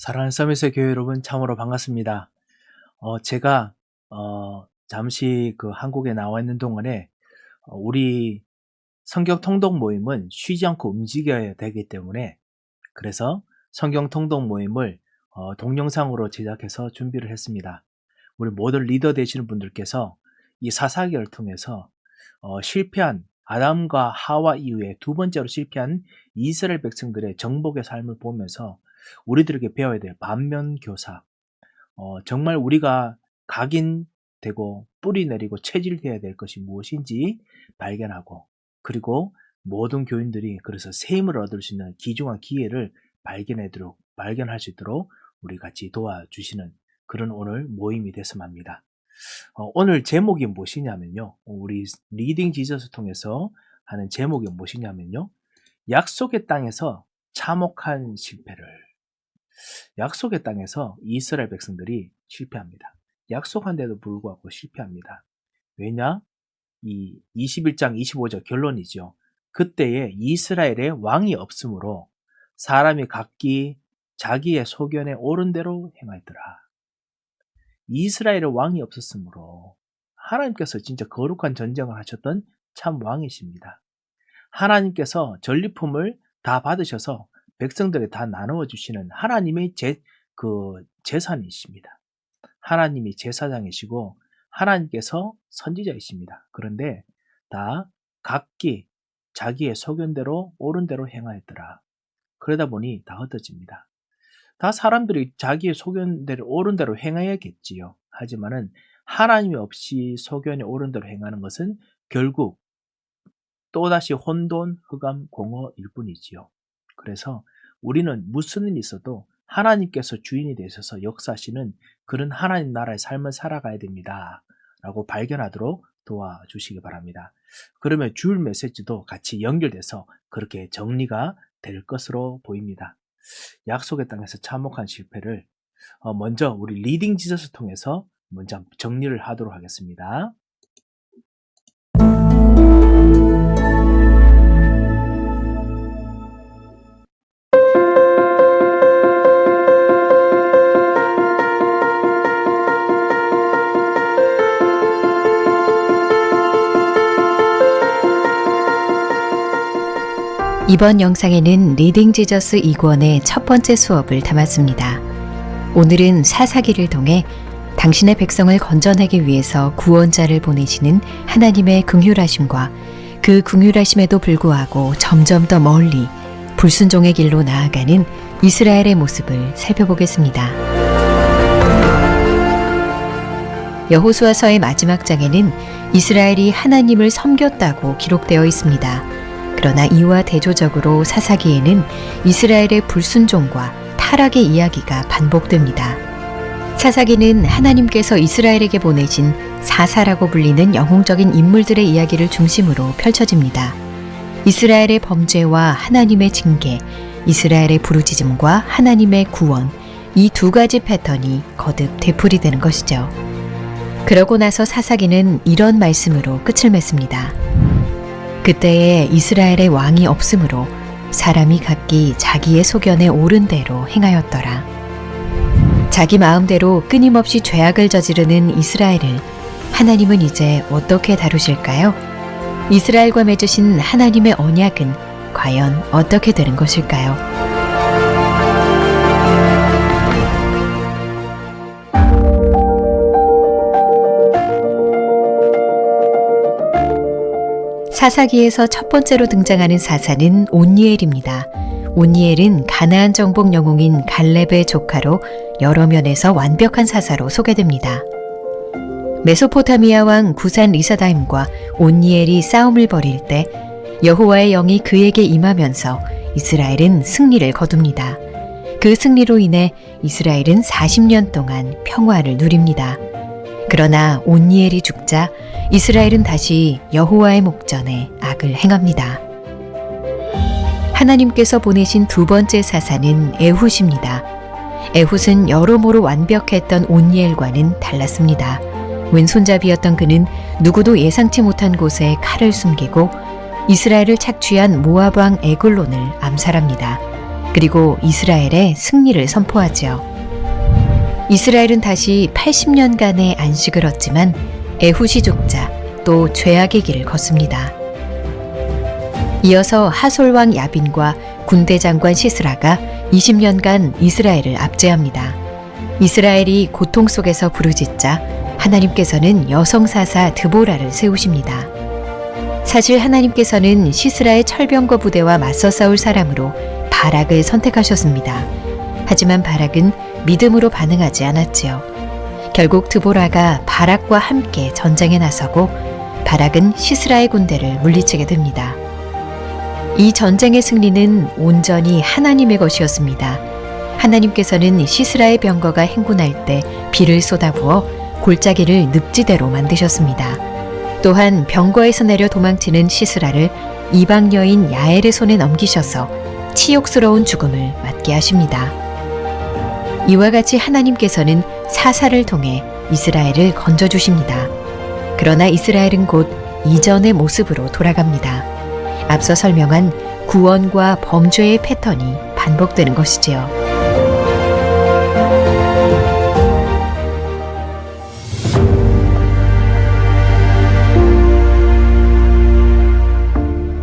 사랑하는 서밋의 교회 여러분, 참으로 반갑습니다. 제가 잠시 한국에 나와 있는 동안에 우리 성경 통독 모임은 쉬지 않고 움직여야 되기 때문에, 그래서 성경 통독 모임을 동영상으로 제작해서 준비를 했습니다. 우리 모든 리더 되시는 분들께서 이 사사기를 통해서 실패한 아담과 하와 이후에 두 번째로 실패한 이스라엘 백성들의 정복의 삶을 보면서 우리들에게 배워야 될 반면교사, 정말 우리가 각인되고 뿌리 내리고 체질되어야 될 것이 무엇인지 발견하고, 그리고 모든 교인들이 그래서 셈을 얻을 수 있는 귀중한 기회를 발견할 수 있도록 우리 같이 도와주시는 그런 오늘 모임이 됐으면 합니다. 오늘 제목이 무엇이냐면요, 우리 리딩 지저스 통해서 하는 제목이 무엇이냐면요, 약속의 땅에서 참혹한 실패를. 약속의 땅에서 이스라엘 백성들이 실패합니다. 약속한 데도 불구하고 실패합니다. 왜냐? 이 21장 25절 결론이죠. 그때에 이스라엘에 왕이 없으므로 사람이 각기 자기의 소견에 옳은 대로 행하더라. 이스라엘에 왕이 없었으므로 하나님께서 진짜 거룩한 전쟁을 하셨던 참 왕이십니다. 하나님께서 전리품을 다 받으셔서 백성들에 다 나누어 주시는 하나님의 재산이십니다. 하나님이 제사장이시고 하나님께서 선지자이십니다. 그런데 다 각기 자기의 소견대로 옳은 대로 행하였더라. 그러다 보니 다 흩어집니다. 다 사람들이 자기의 소견대로 옳은 대로 행해야겠지요. 하지만은 하나님이 없이 소견에 옳은 대로 행하는 것은 결국 또다시 혼돈, 흑암, 공허일 뿐이지요. 그래서 우리는 무슨 일이 있어도 하나님께서 주인이 되셔서 역사하시는 그런 하나님 나라의 삶을 살아가야 됩니다. 라고 발견하도록 도와주시기 바랍니다. 그러면 주일 메시지도 같이 연결돼서 그렇게 정리가 될 것으로 보입니다. 약속의 땅에서 참혹한 실패를 먼저 우리 리딩 지저스 통해서 먼저 정리를 하도록 하겠습니다. 이번 영상에는 리딩 지저스 2권의 첫 번째 수업을 담았습니다. 오늘은 사사기를 통해 당신의 백성을 건져내기 위해서 구원자를 보내시는 하나님의 긍휼하심과 그 긍휼하심에도 불구하고 점점 더 멀리 불순종의 길로 나아가는 이스라엘의 모습을 살펴보겠습니다. 여호수아서의 마지막 장에는 이스라엘이 하나님을 섬겼다고 기록되어 있습니다. 그러나 이와 대조적으로 사사기에는 이스라엘의 불순종과 타락의 이야기가 반복됩니다. 사사기는 하나님께서 이스라엘에게 보내신 사사라고 불리는 영웅적인 인물들의 이야기를 중심으로 펼쳐집니다. 이스라엘의 범죄와 하나님의 징계, 이스라엘의 부르짖음과 하나님의 구원, 이 두 가지 패턴이 거듭 되풀이되는 것이죠. 그러고 나서 사사기는 이런 말씀으로 끝을 맺습니다. 그때에 이스라엘의 왕이 없으므로 사람이 각기 자기의 소견에 옳은 대로 행하였더라. 자기 마음대로 끊임없이 죄악을 저지르는 이스라엘을 하나님은 이제 어떻게 다루실까요? 이스라엘과 맺으신 하나님의 언약은 과연 어떻게 되는 것일까요? 사사기에서 첫 번째로 등장하는 사사는 온니엘입니다. 온니엘은 가나안 정복 영웅인 갈렙의 조카로 여러 면에서 완벽한 사사로 소개됩니다. 메소포타미아 왕 구산 리사다임과 온니엘이 싸움을 벌일 때 여호와의 영이 그에게 임하면서 이스라엘은 승리를 거둡니다. 그 승리로 인해 이스라엘은 40년 동안 평화를 누립니다. 그러나 온니엘이 죽자 이스라엘은 다시 여호와의 목전에 악을 행합니다. 하나님께서 보내신 두 번째 사사는 에훗입니다. 에훗은 여러모로 완벽했던 온니엘과는 달랐습니다. 왼손잡이였던 그는 누구도 예상치 못한 곳에 칼을 숨기고 이스라엘을 착취한 모압 왕 에글론을 암살합니다. 그리고 이스라엘의 승리를 선포하지요. 이스라엘은 다시 80년간의 안식을 얻지만 에훗이 죽자 또 죄악의 길을 걷습니다. 이어서 하솔왕 야빈과 군대 장관 시스라가 20년간 이스라엘을 압제합니다. 이스라엘이 고통 속에서 부르짖자 하나님께서는 여성 사사 드보라를 세우십니다. 사실 하나님께서는 시스라의 철병거 부대와 맞서 싸울 사람으로 바락을 선택하셨습니다. 하지만 바락은 믿음으로 반응하지 않았지요. 결국 드보라가 바락과 함께 전쟁에 나서고 바락은 시스라의 군대를 물리치게 됩니다. 이 전쟁의 승리는 온전히 하나님의 것이었습니다. 하나님께서는 시스라의 병거가 행군할 때 비를 쏟아부어 골짜기를 늪지대로 만드셨습니다. 또한 병거에서 내려 도망치는 시스라를 이방 여인 야엘의 손에 넘기셔서 치욕스러운 죽음을 맞게 하십니다. 이와 같이 하나님께서는 사사를 통해 이스라엘을 건져주십니다. 그러나 이스라엘은 곧 이전의 모습으로 돌아갑니다. 앞서 설명한 구원과 범죄의 패턴이 반복되는 것이지요.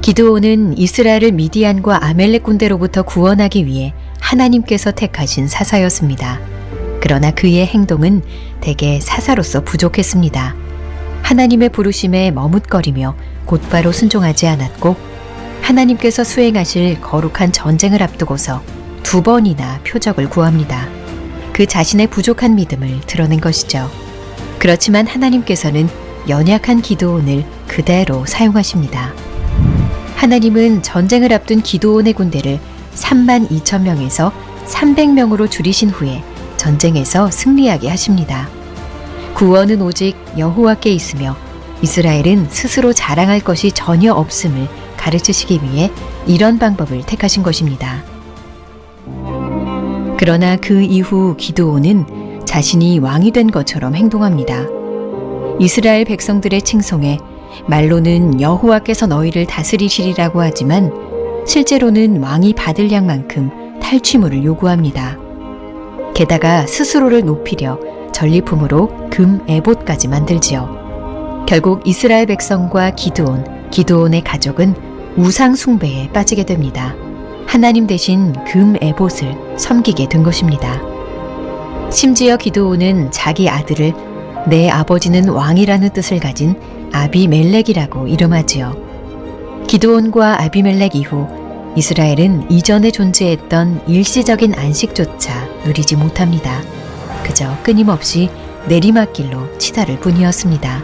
기드온은 이스라엘을 미디안과 아멜렉 군대로부터 구원하기 위해 하나님께서 택하신 사사였습니다. 그러나 그의 행동은 대개 사사로서 부족했습니다. 하나님의 부르심에 머뭇거리며 곧바로 순종하지 않았고 하나님께서 수행하실 거룩한 전쟁을 앞두고서 2번이나 표적을 구합니다. 그 자신의 부족한 믿음을 드러낸 것이죠. 그렇지만 하나님께서는 연약한 기드온을 그대로 사용하십니다. 하나님은 전쟁을 앞둔 기드온의 군대를 32,000명에서 300명으로 줄이신 후에 전쟁에서 승리하게 하십니다. 구원은 오직 여호와께 있으며 이스라엘은 스스로 자랑할 것이 전혀 없음을 가르치시기 위해 이런 방법을 택하신 것입니다. 그러나 그 이후 기드온은 자신이 왕이 된 것처럼 행동합니다. 이스라엘 백성들의 칭송에 말로는 여호와께서 너희를 다스리시리라고 하지만 실제로는 왕이 받을 양만큼 탈취물을 요구합니다. 게다가 스스로를 높이려 전리품으로 금 에봇까지 만들지요. 결국 이스라엘 백성과 기드온의 가족은 우상 숭배에 빠지게 됩니다. 하나님 대신 금 에봇을 섬기게 된 것입니다. 심지어 기드온은 자기 아들을 내 아버지는 왕이라는 뜻을 가진 아비멜렉이라고 이름하지요. 기드온과 아비멜렉 이후 이스라엘은 이전에 존재했던 일시적인 안식조차 누리지 못합니다. 그저 끊임없이 내리막길로 치달을 뿐이었습니다.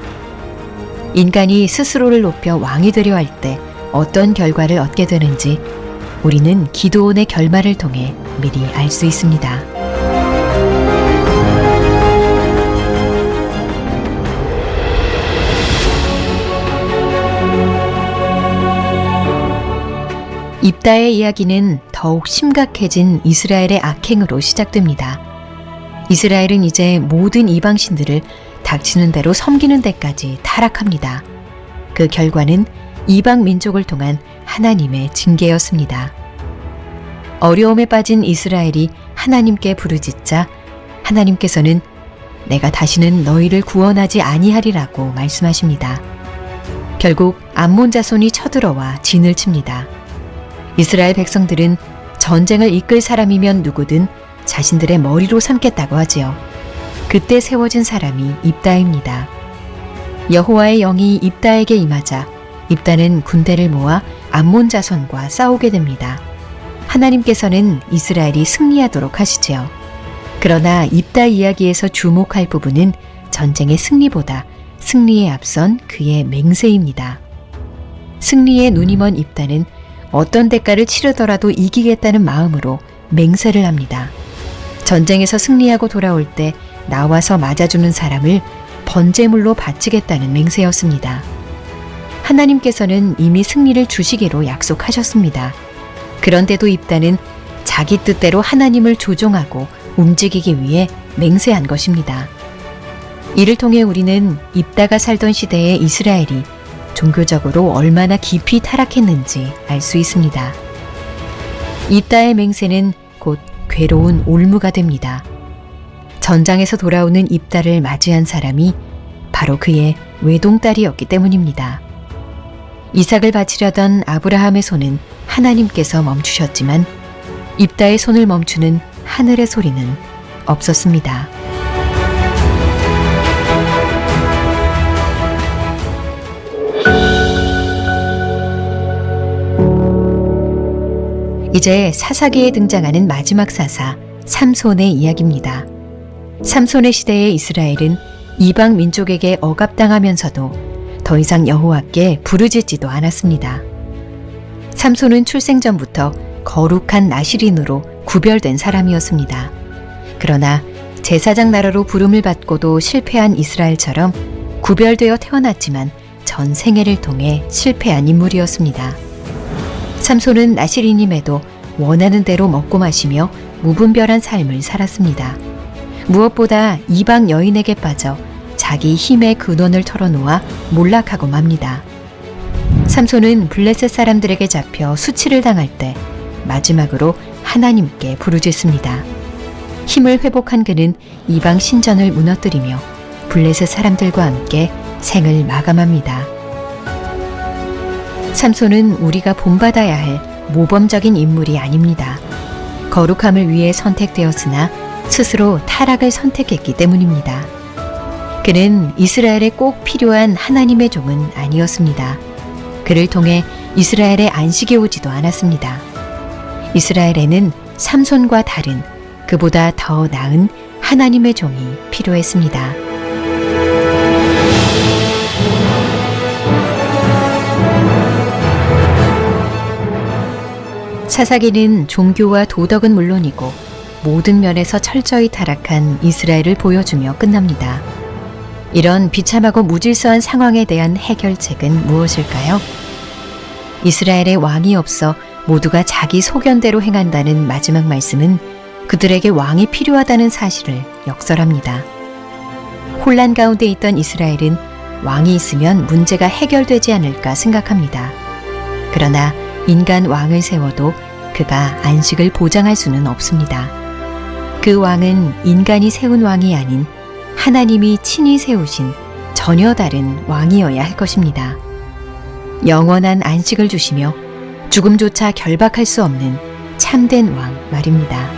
인간이 스스로를 높여 왕이 되려 할 때 어떤 결과를 얻게 되는지 우리는 기드온의 결말을 통해 미리 알 수 있습니다. 입다의 이야기는 더욱 심각해진 이스라엘의 악행으로 시작됩니다. 이스라엘은 이제 모든 이방신들을 닥치는 대로 섬기는 데까지 타락합니다. 그 결과는 이방 민족을 통한 하나님의 징계였습니다. 어려움에 빠진 이스라엘이 하나님께 부르짖자 하나님께서는 내가 다시는 너희를 구원하지 아니하리라고 말씀하십니다. 결국 암몬 자손이 쳐들어와 진을 칩니다. 이스라엘 백성들은 전쟁을 이끌 사람이면 누구든 자신들의 머리로 삼겠다고 하지요. 그때 세워진 사람이 입다입니다. 여호와의 영이 입다에게 임하자 입다는 군대를 모아 암몬 자손과 싸우게 됩니다. 하나님께서는 이스라엘이 승리하도록 하시지요. 그러나 입다 이야기에서 주목할 부분은 전쟁의 승리보다 승리에 앞선 그의 맹세입니다. 승리에 눈이 먼 입다는 어떤 대가를 치르더라도 이기겠다는 마음으로 맹세를 합니다. 전쟁에서 승리하고 돌아올 때 나와서 맞아주는 사람을 번제물로 바치겠다는 맹세였습니다. 하나님께서는 이미 승리를 주시기로 약속하셨습니다. 그런데도 입다는 자기 뜻대로 하나님을 조종하고 움직이기 위해 맹세한 것입니다. 이를 통해 우리는 입다가 살던 시대의 이스라엘이 종교적으로 얼마나 깊이 타락했는지 알 수 있습니다. 입다의 맹세는 곧 괴로운 올무가 됩니다. 전장에서 돌아오는 입다를 맞이한 사람이 바로 그의 외동딸이었기 때문입니다. 이삭을 바치려던 아브라함의 손은 하나님께서 멈추셨지만 입다의 손을 멈추는 하늘의 소리는 없었습니다. 이제 사사기에 등장하는 마지막 사사 삼손의 이야기입니다. 삼손의 시대의 이스라엘은 이방 민족에게 억압당하면서도 더 이상 여호와께 부르짖지도 않았습니다. 삼손은 출생 전부터 거룩한 나실인으로 구별된 사람이었습니다. 그러나 제사장 나라로 부름을 받고도 실패한 이스라엘처럼 구별되어 태어났지만 전 생애를 통해 실패한 인물이었습니다. 삼손은 나실인임에도 원하는 대로 먹고 마시며 무분별한 삶을 살았습니다. 무엇보다 이방 여인에게 빠져 자기 힘의 근원을 털어놓아 몰락하고 맙니다. 삼손은 블레셋 사람들에게 잡혀 수치를 당할 때 마지막으로 하나님께 부르짖습니다. 힘을 회복한 그는 이방 신전을 무너뜨리며 블레셋 사람들과 함께 생을 마감합니다. 삼손은 우리가 본받아야 할 모범적인 인물이 아닙니다. 거룩함을 위해 선택되었으나 스스로 타락을 선택했기 때문입니다. 그는 이스라엘에 꼭 필요한 하나님의 종은 아니었습니다. 그를 통해 이스라엘의 안식이 오지도 않았습니다. 이스라엘에는 삼손과 다른 그보다 더 나은 하나님의 종이 필요했습니다. 사사기는 종교와 도덕은 물론이고 모든 면에서 철저히 타락한 이스라엘을 보여주며 끝납니다. 이런 비참하고 무질서한 상황에 대한 해결책은 무엇일까요? 이스라엘에 왕이 없어 모두가 자기 소견대로 행한다는 마지막 말씀은 그들에게 왕이 필요하다는 사실을 역설합니다. 혼란 가운데 있던 이스라엘은 왕이 있으면 문제가 해결되지 않을까 생각합니다. 그러나 인간 왕을 세워도 그가 안식을 보장할 수는 없습니다. 그 왕은 인간이 세운 왕이 아닌 하나님이 친히 세우신 전혀 다른 왕이어야 할 것입니다. 영원한 안식을 주시며 죽음조차 결박할 수 없는 참된 왕 말입니다.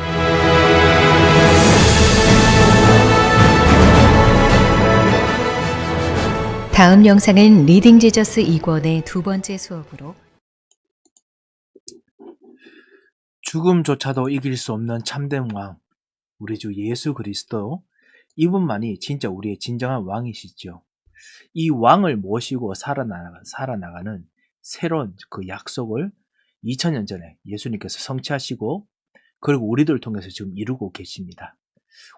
다음 영상은 리딩 지저스 2권의 두 번째 수업으로 죽음조차도 이길 수 없는 참된 왕, 우리 주 예수 그리스도, 이분만이 진짜 우리의 진정한 왕이시죠. 이 왕을 모시고 살아나가는 새로운 그 약속을 2000년 전에 예수님께서 성취하시고 그리고 우리들 통해서 지금 이루고 계십니다.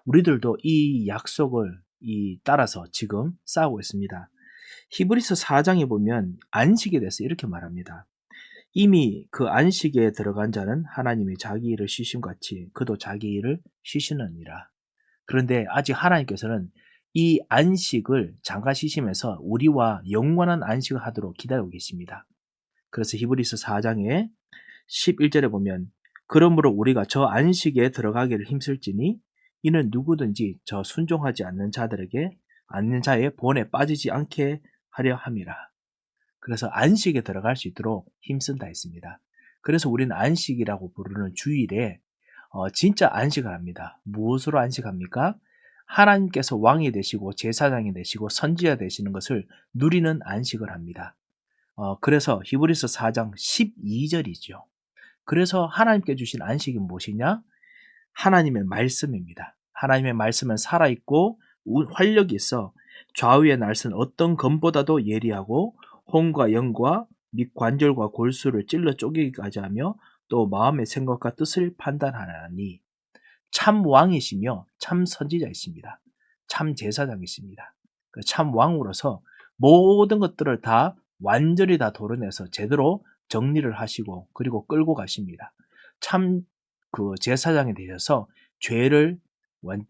우리들도 이 약속을 따라서 지금 싸우고 있습니다. 히브리서 4장에 보면 안식에 대해서 이렇게 말합니다. 이미 그 안식에 들어간 자는 하나님이 자기 일을 쉬심같이 그도 자기 일을 쉬시느니라. 그런데 아직 하나님께서는 이 안식을 장가 쉬시면서 우리와 영원한 안식을 하도록 기다리고 계십니다. 그래서 히브리서 4장에 11절에 보면 그러므로 우리가 저 안식에 들어가기를 힘쓸지니 이는 누구든지 저 순종하지 않는 자의 본에 빠지지 않게 하려 함이라. 그래서 안식에 들어갈 수 있도록 힘쓴다 했습니다. 그래서 우리는 안식이라고 부르는 주일에 진짜 안식을 합니다. 무엇으로 안식합니까? 하나님께서 왕이 되시고 제사장이 되시고 선지자 되시는 것을 누리는 안식을 합니다. 그래서 히브리서 4장 12절이죠. 그래서 하나님께 주신 안식이 무엇이냐? 하나님의 말씀입니다. 하나님의 말씀은 살아있고 활력이 있어 좌우의 날선 어떤 검보다도 예리하고 혼과 영과 및 관절과 골수를 찔러 쪼개기까지 하며 또 마음의 생각과 뜻을 판단하나니 참 왕이시며 참 선지자이십니다. 참 제사장이십니다. 참 왕으로서 모든 것들을 다 완전히 다 도려내서 제대로 정리를 하시고 그리고 끌고 가십니다. 참 그 제사장이 되셔서 죄를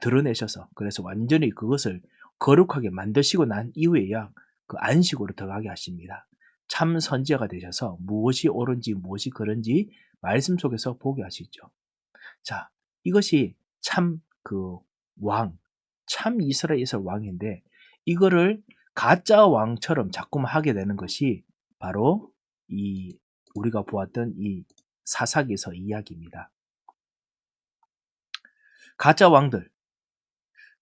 드러내셔서 그래서 완전히 그것을 거룩하게 만드시고 난 이후에야 그 안식으로 들어가게 하십니다. 참 선지자가 되셔서 무엇이 옳은지 무엇이 그른지 말씀 속에서 보게 하시죠. 자, 이것이 참 그 왕, 참 이스라엘에서 왕인데 이거를 가짜 왕처럼 자꾸만 하게 되는 것이 바로 이 우리가 보았던 이 사사기에서 이야기입니다. 가짜 왕들,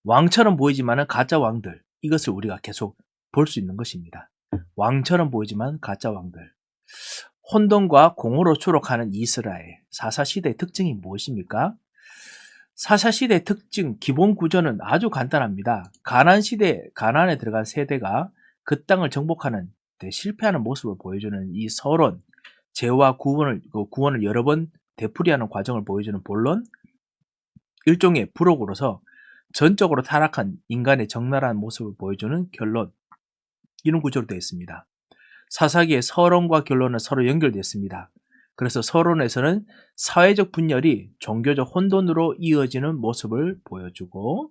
왕처럼 보이지만은 가짜 왕들, 이것을 우리가 계속 볼 수 있는 것입니다. 왕처럼 보이지만 가짜 왕들. 혼돈과 공허로 추록하는 이스라엘, 사사시대의 특징이 무엇입니까? 사사시대의 특징, 기본 구조는 아주 간단합니다. 가나안에 들어간 세대가 그 땅을 정복하는 데 실패하는 모습을 보여주는 이 서론, 죄와 구원을 여러 번 되풀이하는 과정을 보여주는 본론, 일종의 부록으로서 전적으로 타락한 인간의 적나라한 모습을 보여주는 결론, 이런 구조로 되어 있습니다. 사사기의 서론과 결론은 서로 연결되어 있습니다. 그래서 서론에서는 사회적 분열이 종교적 혼돈으로 이어지는 모습을 보여주고,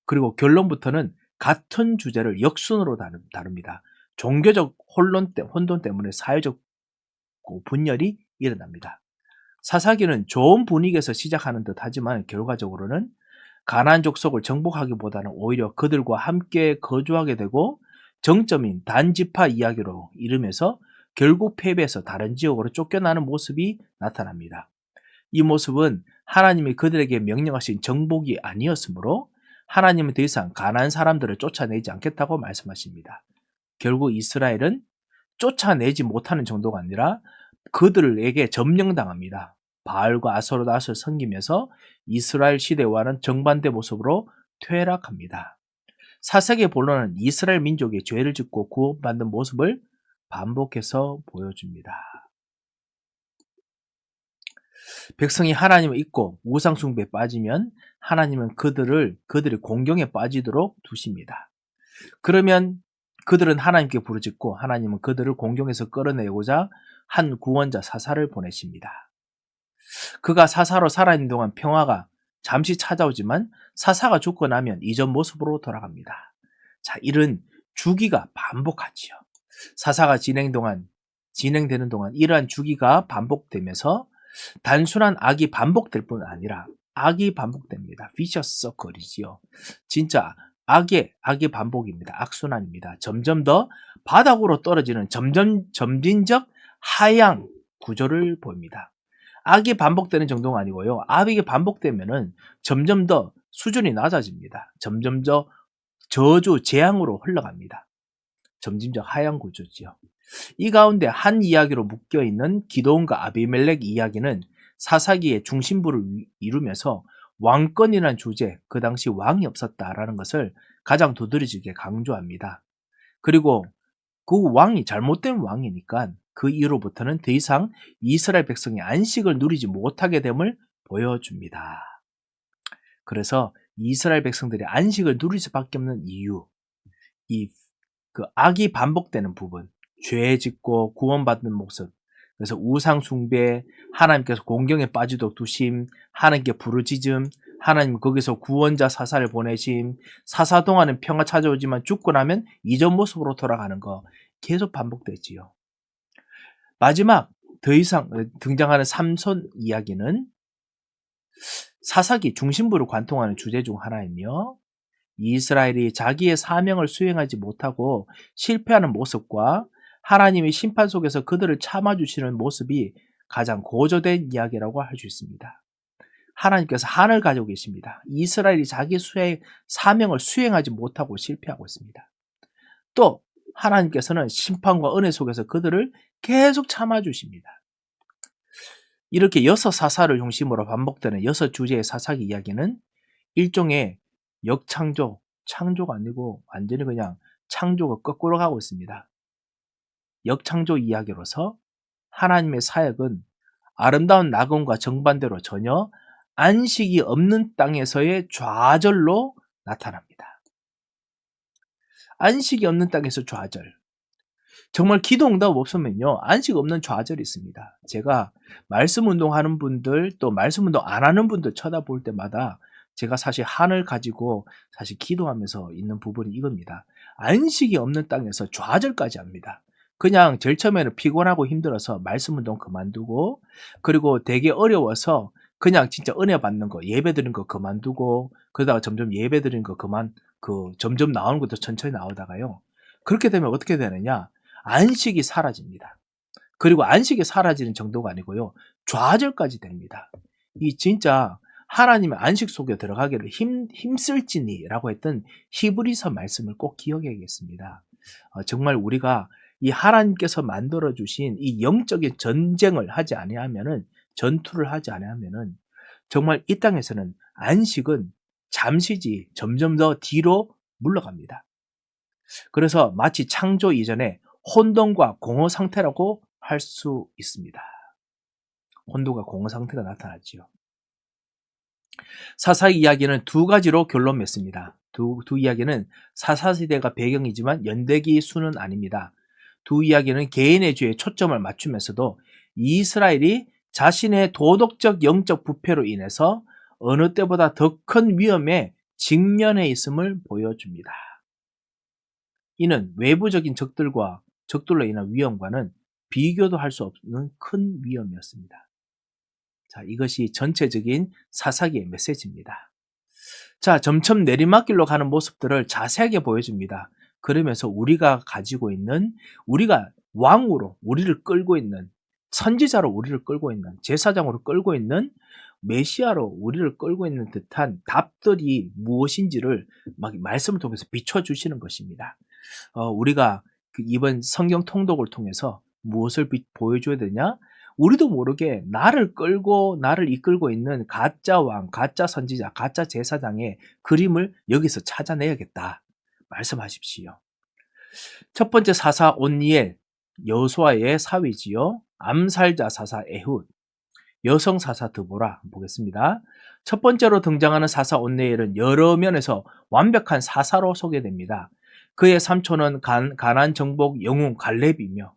그리고 결론부터는 같은 주제를 역순으로 다룹니다. 종교적 혼돈 때문에 사회적 분열이 일어납니다. 사사기는 좋은 분위기에서 시작하는 듯 하지만 결과적으로는 가나안 족속을 정복하기보다는 오히려 그들과 함께 거주하게 되고 정점인 단지파 이야기로 이르면서 결국 패배해서 다른 지역으로 쫓겨나는 모습이 나타납니다. 이 모습은 하나님이 그들에게 명령하신 정복이 아니었으므로 하나님은 더 이상 가나안 사람들을 쫓아내지 않겠다고 말씀하십니다. 결국 이스라엘은 쫓아내지 못하는 정도가 아니라 그들에게 점령당합니다. 바알과 아스로닷을 섬기면서 이스라엘 시대와는 정반대 모습으로 퇴락합니다. 사사기의 본론은 이스라엘 민족이 죄를 짓고 구원받는 모습을 반복해서 보여줍니다. 백성이 하나님을 잊고 우상 숭배에 빠지면 하나님은 그들이 공경에 빠지도록 두십니다. 그러면 그들은 하나님께 부르짖고 하나님은 그들을 공경에서 끌어내고자 한 구원자 사사를 보내십니다. 그가 사사로 살아있는 동안 평화가 잠시 찾아오지만 사사가 죽고 나면 이전 모습으로 돌아갑니다. 자, 이런 주기가 반복하지요. 사사가 진행되는 동안 이러한 주기가 반복되면서 단순한 악이 반복될 뿐 아니라 악이 반복됩니다. vicious circle이지요. 진짜 악의 반복입니다. 악순환입니다. 점점 더 바닥으로 떨어지는 점진적 하향 구조를 보입니다. 악이 반복되는 정도가 아니고요. 악이 반복되면은 점점 더 수준이 낮아집니다. 점점 더 저주, 재앙으로 흘러갑니다. 점진적 하향 구조지요. 이 가운데 한 이야기로 묶여있는 기드온과 아비멜렉 이야기는 사사기의 중심부를 이루면서 왕권이라는 주제, 그 당시 왕이 없었다라는 것을 가장 두드러지게 강조합니다. 그리고 그 왕이 잘못된 왕이니까 그 이후로부터는 더 이상 이스라엘 백성이 안식을 누리지 못하게 됨을 보여줍니다. 그래서 이스라엘 백성들이 안식을 누릴 수밖에 없는 이유, 그 악이 반복되는 부분, 죄 짓고 구원받는 모습, 그래서 우상 숭배, 하나님께서 공경에 빠지도록 두심, 하나님께 부르짖음, 하나님 거기서 구원자 사사를 보내심, 사사 동안은 평화 찾아오지만 죽고 나면 이전 모습으로 돌아가는 거 계속 반복되지요. 마지막 더 이상 등장하는 삼손 이야기는 사사기 중심부를 관통하는 주제 중 하나이며 이스라엘이 자기의 사명을 수행하지 못하고 실패하는 모습과 하나님의 심판 속에서 그들을 참아주시는 모습이 가장 고조된 이야기라고 할 수 있습니다. 하나님께서 한을 가지고 계십니다. 이스라엘이 자기 사명을 수행하지 못하고 실패하고 있습니다. 또 하나님께서는 심판과 은혜 속에서 그들을 계속 참아주십니다. 이렇게 6사사를 중심으로 반복되는 6주제의 사사기 이야기는 일종의 창조가 아니고 완전히 그냥 창조가 거꾸로 가고 있습니다. 역창조 이야기로서 하나님의 사역은 아름다운 낙원과 정반대로 전혀 안식이 없는 땅에서의 좌절로 나타납니다. 안식이 없는 땅에서 좌절. 정말 기도 응답 없으면요, 안식 없는 좌절이 있습니다. 제가 말씀 운동하는 분들, 또 말씀 운동 안 하는 분들 쳐다볼 때마다 제가 사실 한을 가지고 사실 기도하면서 있는 부분이 이겁니다. 안식이 없는 땅에서 좌절까지 합니다. 그냥 제일 처음에는 피곤하고 힘들어서 말씀 운동 그만두고, 그리고 되게 어려워서 그냥 진짜 은혜 받는 거, 예배 드리는 거 그만두고, 그러다가 점점 예배 드리는 거 점점 나오는 것도 천천히 나오다가요. 그렇게 되면 어떻게 되느냐? 안식이 사라집니다. 그리고 안식이 사라지는 정도가 아니고요. 좌절까지 됩니다. 이 진짜 하나님의 안식 속에 들어가기를 힘쓸지니라고 했던 히브리서 말씀을 꼭 기억해야겠습니다. 정말 우리가 이 하나님께서 만들어 주신 이 영적인 전쟁을 하지 아니하면은, 전투를 하지 아니하면은 정말 이 땅에서는 안식은 잠시지 점점 더 뒤로 물러갑니다. 그래서 마치 창조 이전에 혼돈과 공허 상태라고 할 수 있습니다. 혼돈과 공허 상태가 나타났지요. 사사기 이야기는 두 가지로 결론 맺습니다. 두 이야기는 사사시대가 배경이지만 연대기 수는 아닙니다. 두 이야기는 개인의 죄에 초점을 맞추면서도 이스라엘이 자신의 도덕적 영적 부패로 인해서 어느 때보다 더 큰 위험에 직면해 있음을 보여줍니다. 이는 외부적인 적들로 인한 위험과는 비교도 할 수 없는 큰 위험이었습니다. 자, 이것이 전체적인 사사기의 메시지입니다. 자, 점점 내리막길로 가는 모습들을 자세하게 보여줍니다. 그러면서 우리가 가지고 있는, 우리가 왕으로 우리를 끌고 있는, 선지자로 우리를 끌고 있는, 제사장으로 끌고 있는, 메시아로 우리를 끌고 있는 듯한 답들이 무엇인지를 막 말씀을 통해서 비춰주시는 것입니다. 우리가 이번 성경 통독을 통해서 무엇을 보여줘야 되냐? 우리도 모르게 나를 이끌고 있는 가짜 왕, 가짜 선지자, 가짜 제사장의 그림을 여기서 찾아내야겠다. 말씀하십시오. 첫 번째 사사 온니엘, 여호수아의 사위지요. 암살자 사사 에훗, 여성 사사 드보라. 보겠습니다. 첫 번째로 등장하는 사사 온니엘은 여러 면에서 완벽한 사사로 소개됩니다. 그의 삼촌은 가나안 정복 영웅 갈렙이며,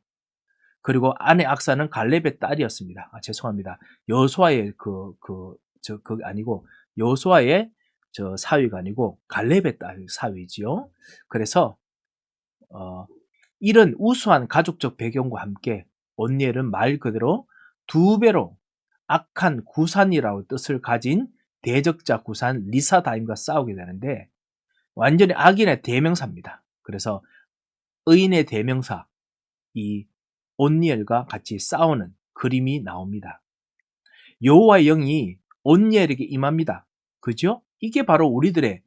그리고 아내 악사는 갈렙의 딸이었습니다. 죄송합니다. 여호수아의 아니고, 여호수아의 사위가 아니고 갈렙의 딸 사위지요. 그래서 이런 우수한 가족적 배경과 함께 온니엘은 말 그대로 두 배로 악한 구산이라고 뜻을 가진 대적자 구산 리사다임과 싸우게 되는데, 완전히 악인의 대명사입니다. 그래서 의인의 대명사, 이 온니엘과 같이 싸우는 그림이 나옵니다. 여호와의 영이 온니엘에게 임합니다. 그죠? 이게 바로 우리들의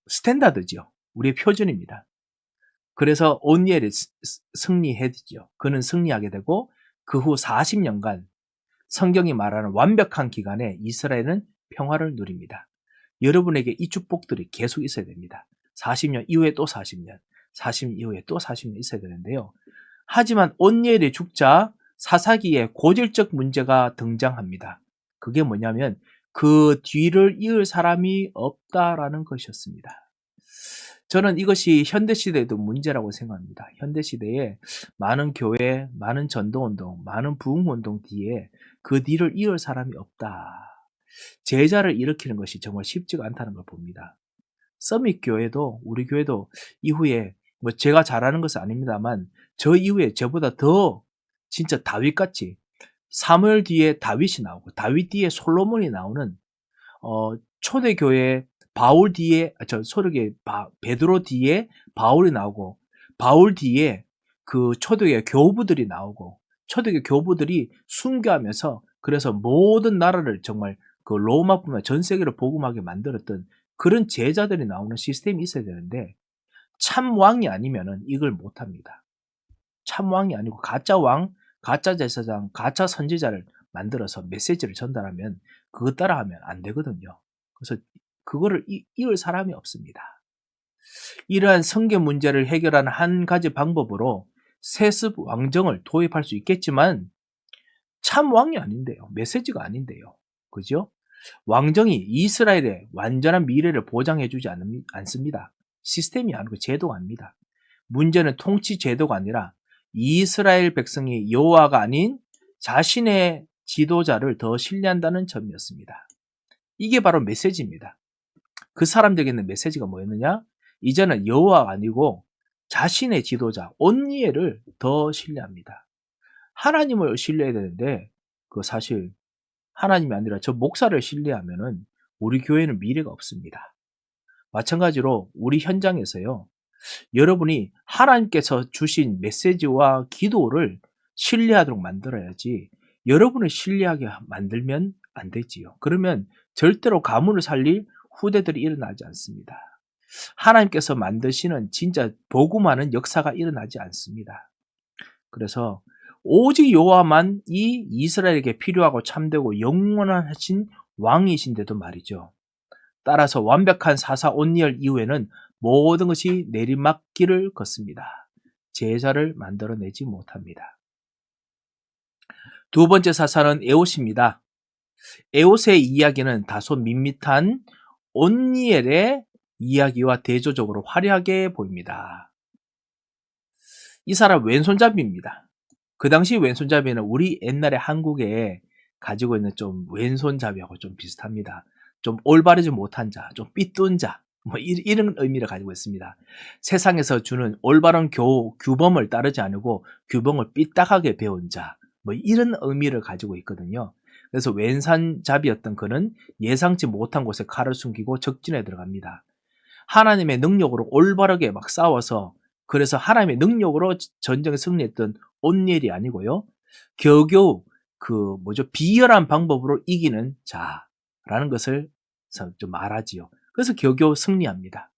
스탠다드죠. 우리의 표준입니다. 그래서 온니엘이 승리했죠. 그는 승리하게 되고 그 후 40년간 성경이 말하는 완벽한 기간에 이스라엘은 평화를 누립니다. 여러분에게 이 축복들이 계속 있어야 됩니다. 40년 이후에 또 40년, 40년 이후에 또 40년 있어야 되는데요. 하지만 온니엘이 죽자 사사기에 고질적 문제가 등장합니다. 그게 뭐냐면 그 뒤를 이을 사람이 없다라는 것이었습니다. 저는 이것이 현대시대에도 문제라고 생각합니다. 현대시대에 많은 교회, 많은 전도운동, 많은 부흥운동 뒤에 그 뒤를 이을 사람이 없다. 제자를 일으키는 것이 정말 쉽지가 않다는 걸 봅니다. 서밋 교회도, 우리 교회도 이후에 제가 잘하는 것은 아닙니다만 저 이후에 저보다 더 진짜 다윗같이 사무엘 뒤에 다윗이 나오고 다윗 뒤에 솔로몬이 나오는 초대교회 바울 뒤에 베드로 뒤에 바울이 나오고 바울 뒤에 그 초대교회 교부들이 나오고 초대교회 교부들이 순교하면서 그래서 모든 나라를 정말 그 로마뿐만 전 세계를 복음하게 만들었던 그런 제자들이 나오는 시스템이 있어야 되는데 참 왕이 아니면은 이걸 못합니다. 참 왕이 아니고 가짜 왕, 가짜 제사장, 가짜 선지자를 만들어서 메시지를 전달하면 그것 따라하면 안 되거든요. 그래서 그거를 이을 사람이 없습니다. 이러한 성경 문제를 해결하는 한 가지 방법으로 세습 왕정을 도입할 수 있겠지만 참 왕이 아닌데요. 메시지가 아닌데요. 그죠? 왕정이 이스라엘의 완전한 미래를 보장해주지 않습니다. 시스템이 아니고 제도가 아닙니다. 문제는 통치 제도가 아니라 이스라엘 백성이 여호와가 아닌 자신의 지도자를 더 신뢰한다는 점이었습니다. 이게 바로 메시지입니다. 그 사람들에게는 메시지가 뭐였느냐? 이제는 여호와가 아니고 자신의 지도자 온니엘을 더 신뢰합니다. 하나님을 신뢰해야 되는데 그 사실 하나님이 아니라 저 목사를 신뢰하면은 우리 교회는 미래가 없습니다. 마찬가지로 우리 현장에서요. 여러분이 하나님께서 주신 메시지와 기도를 신뢰하도록 만들어야지 여러분을 신뢰하게 만들면 안 되지요. 그러면 절대로 가문을 살릴 후대들이 일어나지 않습니다. 하나님께서 만드시는 진짜 복음하는 역사가 일어나지 않습니다. 그래서 오직 여호와만 이 이스라엘에게 필요하고 참되고 영원하신 왕이신데도 말이죠. 따라서 완벽한 사사 온니엘 이후에는 모든 것이 내리막길을 걷습니다. 제자를 만들어내지 못합니다. 두 번째 사사는 에옷입니다. 에옷의 이야기는 다소 밋밋한 온니엘의 이야기와 대조적으로 화려하게 보입니다. 이 사람 왼손잡이입니다. 그 당시 왼손잡이는 우리 옛날에 한국에 가지고 있는 좀 왼손잡이하고 좀 비슷합니다. 좀 올바르지 못한 자, 좀 삐뚤은 자, 뭐 이런 의미를 가지고 있습니다. 세상에서 주는 올바른 규범을 따르지 않고 규범을 삐딱하게 배운 자, 뭐 이런 의미를 가지고 있거든요. 그래서 왼손잡이였던 그는 예상치 못한 곳에 칼을 숨기고 적진에 들어갑니다. 하나님의 능력으로 올바르게 막 싸워서 그래서 하나님의 능력으로 전쟁에 승리했던 온니엘이 아니고요. 겨우겨우 비열한 방법으로 이기는 자라는 것을 좀 말하지요. 그래서 겨우겨우 승리합니다.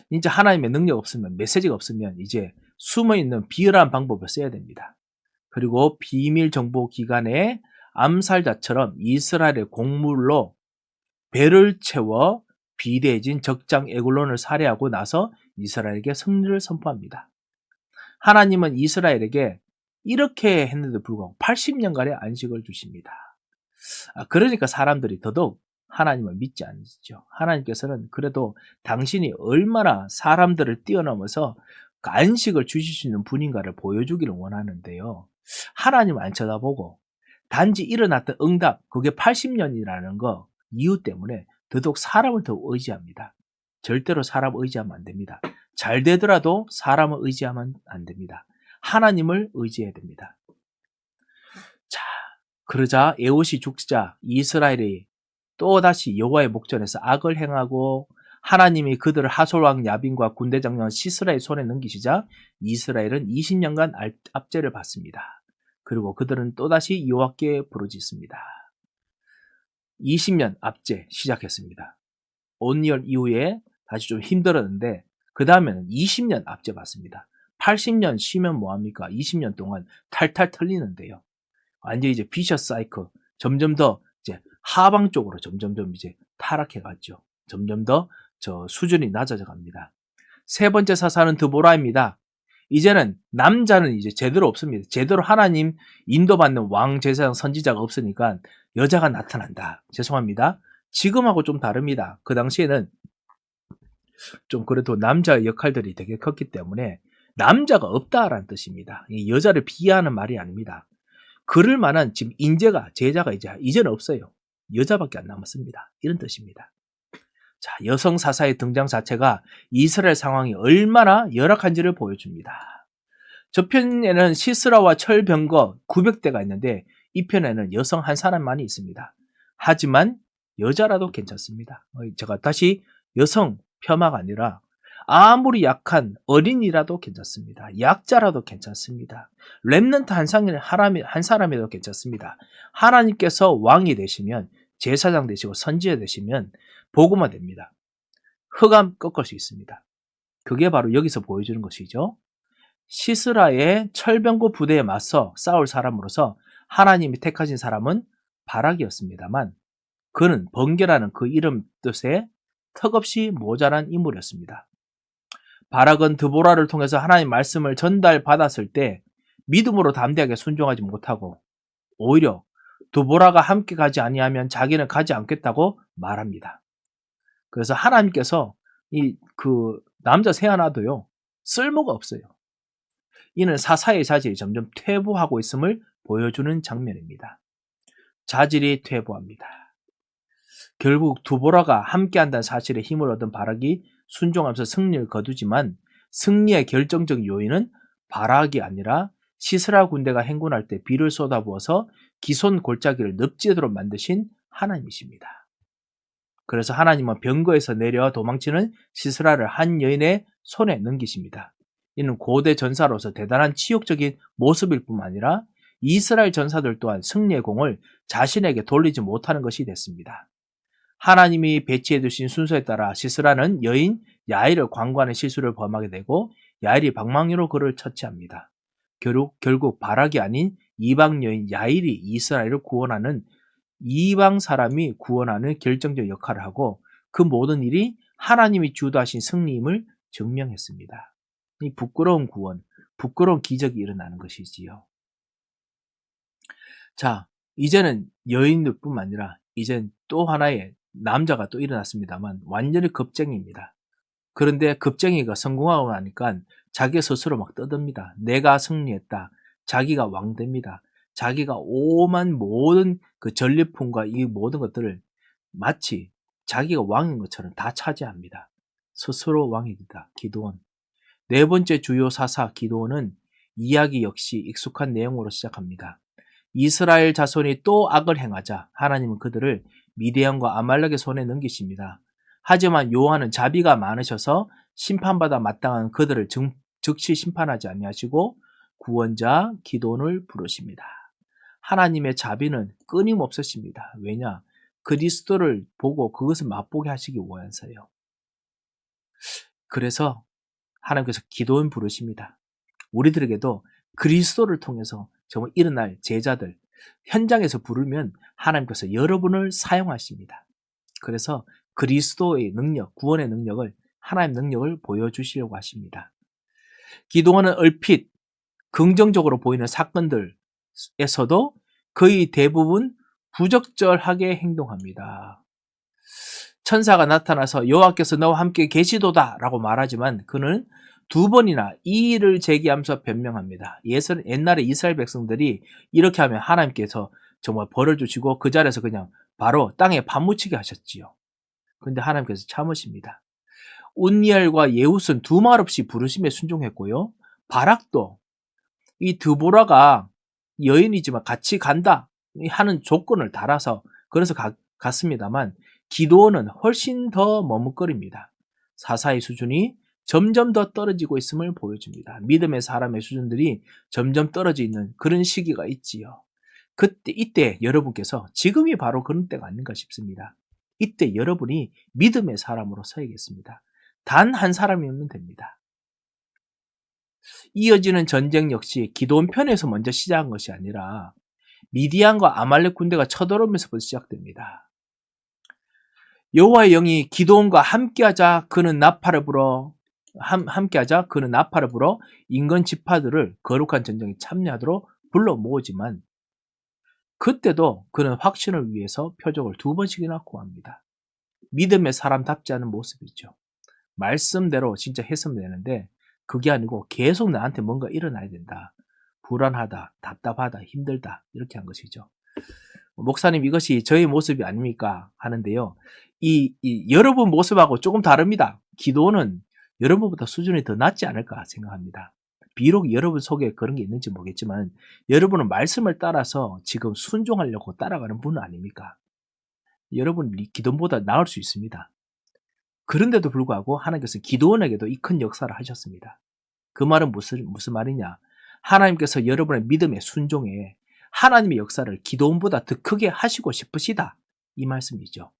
이제 하나님의 능력 없으면 메시지가 없으면 이제 숨어있는 비열한 방법을 써야 됩니다. 그리고 비밀 정보 기관의 암살자처럼 이스라엘의 곡물로 배를 채워 비대해진 적장 에글론을 살해하고 나서 이스라엘에게 승리를 선포합니다. 하나님은 이스라엘에게 이렇게 했는데도 불구하고 80년간의 안식을 주십니다. 그러니까 사람들이 더더욱 하나님을 믿지 않죠. 하나님께서는 그래도 당신이 얼마나 사람들을 뛰어넘어서 그 안식을 주실 수 있는 분인가를 보여주기를 원하는데요. 하나님 안 쳐다보고 단지 일어났던 응답, 그게 80년이라는 거 이유 때문에 더더욱 사람을 더 의지합니다. 절대로 사람 의지하면 안 됩니다. 잘 되더라도 사람을 의지하면 안 됩니다. 하나님을 의지해야 됩니다. 자, 그러자 에옷이 죽자 이스라엘이 또다시 여호와의 목전에서 악을 행하고 하나님이 그들을 하솔왕 야빈과 군대 장령 시스라의 손에 넘기시자 이스라엘은 20년간 압제를 받습니다. 그리고 그들은 또다시 여호와께 부르짖습니다. 20년 압제 시작했습니다. 온니엘 이후에 다시 좀 힘들었는데 그 다음에는 20년 압제 받습니다. 80년 쉬면 뭐합니까? 20년 동안 탈탈 털리는데요. 완전히 이제 비셔스 사이클 점점 더 이제 하방 쪽으로 점점점 이제 타락해 갔죠. 점점 더 저 수준이 낮아져 갑니다. 세 번째 사사는 드보라입니다. 이제는 남자는 이제 제대로 없습니다. 제대로 하나님 인도받는 왕 제사장 선지자가 없으니까 여자가 나타난다. 죄송합니다. 지금하고 좀 다릅니다. 그 당시에는 좀 그래도 남자의 역할들이 되게 컸기 때문에 남자가 없다라는 뜻입니다. 여자를 비하하는 말이 아닙니다. 그럴 만한 지금 인재가 제자가 이제는 없어요. 여자밖에 안 남았습니다. 이런 뜻입니다. 자, 여성 사사의 등장 자체가 이스라엘 상황이 얼마나 열악한지를 보여줍니다. 저 편에는 시스라와 철병거 900대가 있는데 이 편에는 여성 한 사람만이 있습니다. 하지만 여자라도 괜찮습니다. 제가 다시 여성 폄하가 아니라 아무리 약한 어린이라도 괜찮습니다. 약자라도 괜찮습니다. 렘넌트 한 사람이라도 괜찮습니다. 하나님께서 왕이 되시면 제사장 되시고 선지자 되시면 복음화 됩니다. 흑암 꺾을 수 있습니다. 그게 바로 여기서 보여주는 것이죠. 시스라의 철병고 부대에 맞서 싸울 사람으로서 하나님이 택하신 사람은 바락이었습니다만 그는 번개라는 그 이름 뜻에 턱없이 모자란 인물이었습니다. 바락은 드보라를 통해서 하나님 말씀을 전달받았을 때 믿음으로 담대하게 순종하지 못하고 오히려 드보라가 함께 가지 아니하면 자기는 가지 않겠다고 말합니다. 그래서 하나님께서 그 남자 새 하나도요 쓸모가 없어요. 이는 사사의 자질이 점점 퇴보하고 있음을 보여주는 장면입니다. 자질이 퇴보합니다. 결국 두보라가 함께한다는 사실에 힘을 얻은 바락이 순종하면서 승리를 거두지만 승리의 결정적 요인은 바락이 아니라 시스라 군대가 행군할 때 비를 쏟아부어서 기손 골짜기를 늪지도록 만드신 하나님이십니다. 그래서 하나님은 병거에서 내려 도망치는 시스라를 한 여인의 손에 넘기십니다. 이는 고대 전사로서 대단한 치욕적인 모습일 뿐만 아니라 이스라엘 전사들 또한 승리의 공을 자신에게 돌리지 못하는 것이 됐습니다. 하나님이 배치해 두신 순서에 따라 시스라는 여인 야일을 관관의 실수를 범하게 되고 야일이 방망이로 그를 처치합니다. 결국 바락이 아닌 이방 여인 야일이 이스라엘을 구원하는 이방 사람이 구원하는 결정적 역할을 하고 그 모든 일이 하나님이 주도하신 승리임을 증명했습니다. 이 부끄러운 구원, 부끄러운 기적이 일어나는 것이지요. 자, 이제는 여인들뿐만 아니라 이젠 또 하나의 남자가 또 일어났습니다만 완전히 겁쟁이입니다. 그런데 겁쟁이가 성공하고 나니까 자기 스스로 막 떠듭니다. 내가 승리했다. 자기가 왕됩니다. 자기가 오만 모든 그 전리품과 이 모든 것들을 마치 자기가 왕인 것처럼 다 차지합니다. 스스로 왕이 되다. 기드온. 네 번째 주요 사사 기드온은 이야기 역시 익숙한 내용으로 시작합니다. 이스라엘 자손이 또 악을 행하자 하나님은 그들을 미디안과 아말렉의 손에 넘기십니다. 하지만 여호와는 자비가 많으셔서 심판받아 마땅한 그들을 즉시 심판하지 아니하시고 구원자 기드온을 부르십니다. 하나님의 자비는 끊임없으십니다. 왜냐? 그리스도를 보고 그것을 맛보게 하시기 원해서요. 그래서 하나님께서 기드온 부르십니다. 우리들에게도 그리스도를 통해서 정말 일어날 제자들 현장에서 부르면 하나님께서 여러분을 사용하십니다. 그래서 그리스도의 능력, 구원의 능력을 하나님 능력을 보여주시려고 하십니다. 기도원은 얼핏 긍정적으로 보이는 사건들에서도 거의 대부분 부적절하게 행동합니다. 천사가 나타나서 여호와께서 너와 함께 계시도다 라고 말하지만 그는 두 번이나 이 일을 제기하면서 변명합니다. 옛날에 이스라엘 백성들이 이렇게 하면 하나님께서 정말 벌을 주시고 그 자리에서 그냥 바로 땅에 파묻히게 하셨지요. 그런데 하나님께서 참으십니다. 운니엘과 예훗은 두 말 없이 부르심에 순종했고요. 바락도 이 드보라가 여인이지만 같이 간다 하는 조건을 달아서 그래서 갔습니다만 기드온은 훨씬 더 머뭇거립니다. 사사의 수준이 점점 더 떨어지고 있음을 보여줍니다. 믿음의 사람의 수준들이 점점 떨어져 있는 그런 시기가 있지요. 이때 여러분께서 지금이 바로 그런 때가 아닌가 싶습니다. 이때 여러분이 믿음의 사람으로 서야겠습니다. 단 한 사람이면 됩니다. 이어지는 전쟁 역시 기드온 편에서 먼저 시작한 것이 아니라 미디안과 아말렉 군대가 쳐들어오면서부터 시작됩니다. 여호와의 영이 기드온과 함께하자 그는 나팔을 불어 인근 지파들을 거룩한 전쟁에 참여하도록 불러 모으지만 그때도 그는 확신을 위해서 표적을 두 번씩이나 구합니다. 믿음의 사람답지 않은 모습이죠. 말씀대로 진짜 했으면 되는데 그게 아니고 계속 나한테 뭔가 일어나야 된다. 불안하다, 답답하다, 힘들다 이렇게 한 것이죠. 목사님 이것이 저의 모습이 아닙니까? 하는데요. 여러분 모습하고 조금 다릅니다. 기도는 여러분보다 수준이 더 낮지 않을까 생각합니다. 비록 여러분 속에 그런 게 있는지 모르겠지만 여러분은 말씀을 따라서 지금 순종하려고 따라가는 분은 아닙니까? 여러분 기도보다 나을 수 있습니다. 그런데도 불구하고 하나님께서 기드온에게도 이 큰 역사를 하셨습니다. 그 말은 무슨 말이냐? 하나님께서 여러분의 믿음의 순종에 하나님의 역사를 기드온보다 더 크게 하시고 싶으시다. 이 말씀이죠.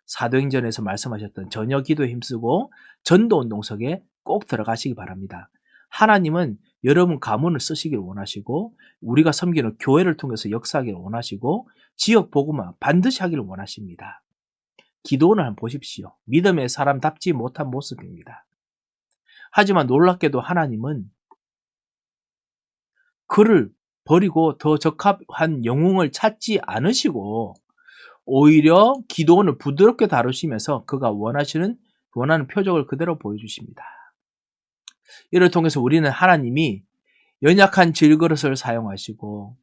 사도행전에서 말씀하셨던 전혀 기도에 힘쓰고 전도운동석에 꼭 들어가시기 바랍니다. 하나님은 여러분 가문을 쓰시길 원하시고 우리가 섬기는 교회를 통해서 역사하기를 원하시고 지역 복음화 반드시 하기를 원하십니다. 기도원을 한번 보십시오. 믿음의 사람답지 못한 모습입니다. 하지만 놀랍게도 하나님은 그를 버리고 더 적합한 영웅을 찾지 않으시고 오히려 기도원을 부드럽게 다루시면서 그가 원하는 표적을 그대로 보여주십니다. 이를 통해서 우리는 하나님이 연약한 질그릇을 사용하시고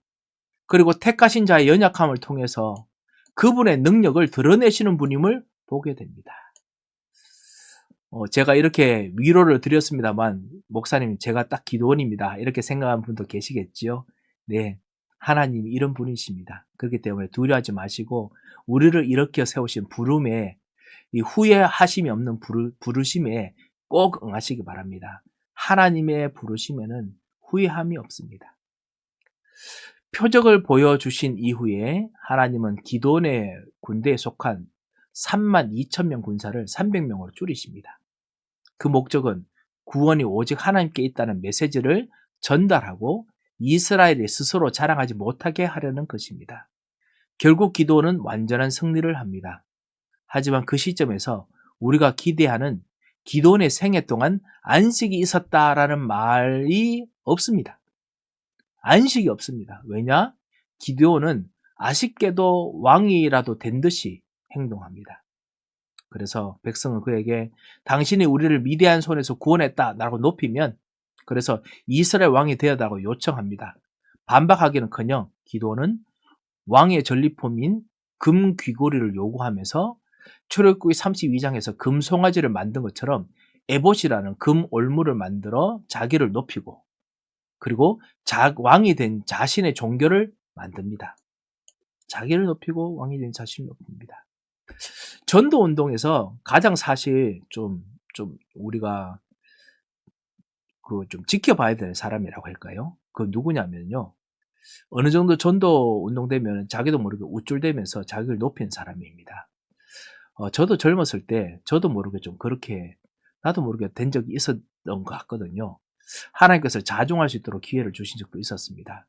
그리고 택하신 자의 연약함을 통해서 그분의 능력을 드러내시는 분임을 보게 됩니다. 제가 이렇게 위로를 드렸습니다만 목사님 제가 딱 기도원입니다. 이렇게 생각하는 분도 계시겠지요. 네. 하나님이 이런 분이십니다. 그렇기 때문에 두려워하지 마시고 우리를 일으켜 세우신 부름에 이 후회하심이 없는 부르심에 꼭 응하시기 바랍니다. 하나님의 부르심에는 후회함이 없습니다. 표적을 보여주신 이후에 하나님은 기드온의 군대에 속한 32,000명 군사를 300명으로 줄이십니다. 그 목적은 구원이 오직 하나님께 있다는 메시지를 전달하고 이스라엘이 스스로 자랑하지 못하게 하려는 것입니다. 결국 기드온은 완전한 승리를 합니다. 하지만 그 시점에서 우리가 기대하는 기드온의 생애 동안 안식이 있었다라는 말이 없습니다. 안식이 없습니다. 왜냐? 기드온은 아쉽게도 왕이라도 된 듯이 행동합니다. 그래서 백성은 그에게 당신이 우리를 미디안 손에서 구원했다라고 높이면 그래서 이스라엘 왕이 되어달라고 요청합니다. 반박하기는커녕 기드온은 왕의 전리품인 금 귀고리를 요구하면서 출애굽기 32장에서 금 송아지를 만든 것처럼 에봇이라는 금 올무를 만들어 자기를 높이고 그리고 왕이 된 자신의 종교를 만듭니다. 자기를 높이고 왕이 된 자신을 높입니다. 전도 운동에서 가장 사실 좀 우리가 좀 지켜봐야 되는 사람이라고 할까요? 그 누구냐면요. 어느 정도 전도 운동되면 자기도 모르게 우쭐대면서 자기를 높이는 사람입니다. 저도 젊었을 때 저도 모르게 좀 그렇게 나도 모르게 된 적이 있었던 것 같거든요. 하나님께서 자중할 수 있도록 기회를 주신 적도 있었습니다.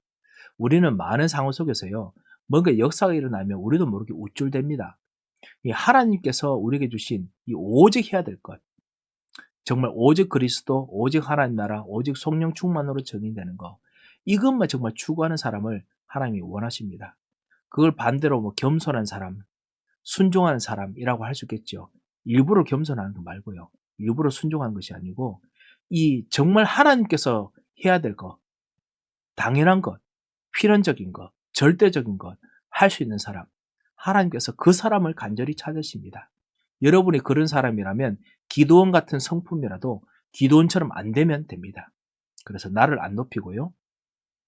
우리는 많은 상황 속에서요. 뭔가 역사가 일어나면 우리도 모르게 우쭐댑니다. 이 하나님께서 우리에게 주신 이 오직 해야 될 것, 정말 오직 그리스도, 오직 하나님 나라, 오직 성령 충만으로 정의되는 것, 이것만 정말 추구하는 사람을 하나님이 원하십니다. 그걸 반대로 뭐 겸손한 사람, 순종하는 사람이라고 할 수 있겠죠. 일부러 겸손하는 거 말고요. 일부러 순종하는 것이 아니고 이 정말 하나님께서 해야 될 것, 당연한 것, 필연적인 것, 절대적인 것 할 수 있는 사람, 하나님께서 그 사람을 간절히 찾으십니다. 여러분이 그런 사람이라면 기드온 같은 성품이라도 기드온처럼 안 되면 됩니다. 그래서 나를 안 높이고요.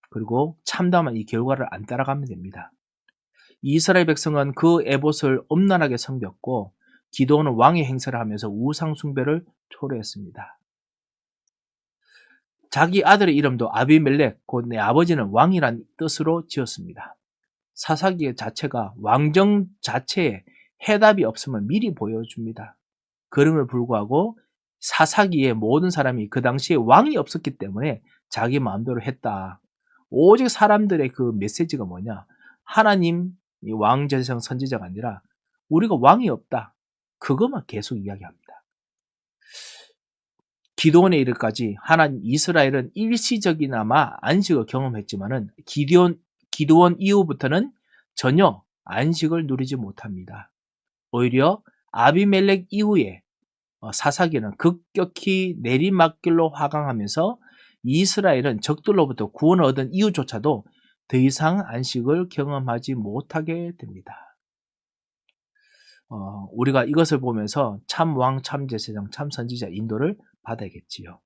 그리고 참담한 이 결과를 안 따라가면 됩니다. 이스라엘 백성은 그 에봇을 엄란하게 섬겼고 기드온은 왕의 행세를 하면서 우상 숭배를 초래했습니다. 자기 아들의 이름도 아비멜렉, 곧 내 아버지는 왕이란 뜻으로 지었습니다. 사사기 자체가 왕정 자체에 해답이 없음을 미리 보여줍니다. 그럼에도 불구하고 사사기에 모든 사람이 그 당시에 왕이 없었기 때문에 자기 마음대로 했다. 오직 사람들의 그 메시지가 뭐냐? 하나님 왕제성 선지자가 아니라 우리가 왕이 없다. 그것만 계속 이야기합니다. 기드온의 일까지 하나님 이스라엘은 일시적이나마 안식을 경험했지만은 기드온 이후부터는 전혀 안식을 누리지 못합니다. 오히려 아비멜렉 이후에 사사기는 급격히 내리막길로 하강하면서 이스라엘은 적들로부터 구원을 얻은 이후조차도 더 이상 안식을 경험하지 못하게 됩니다. 우리가 이것을 보면서 참 왕, 참 제사장, 참 선지자 인도를 받아야겠지요.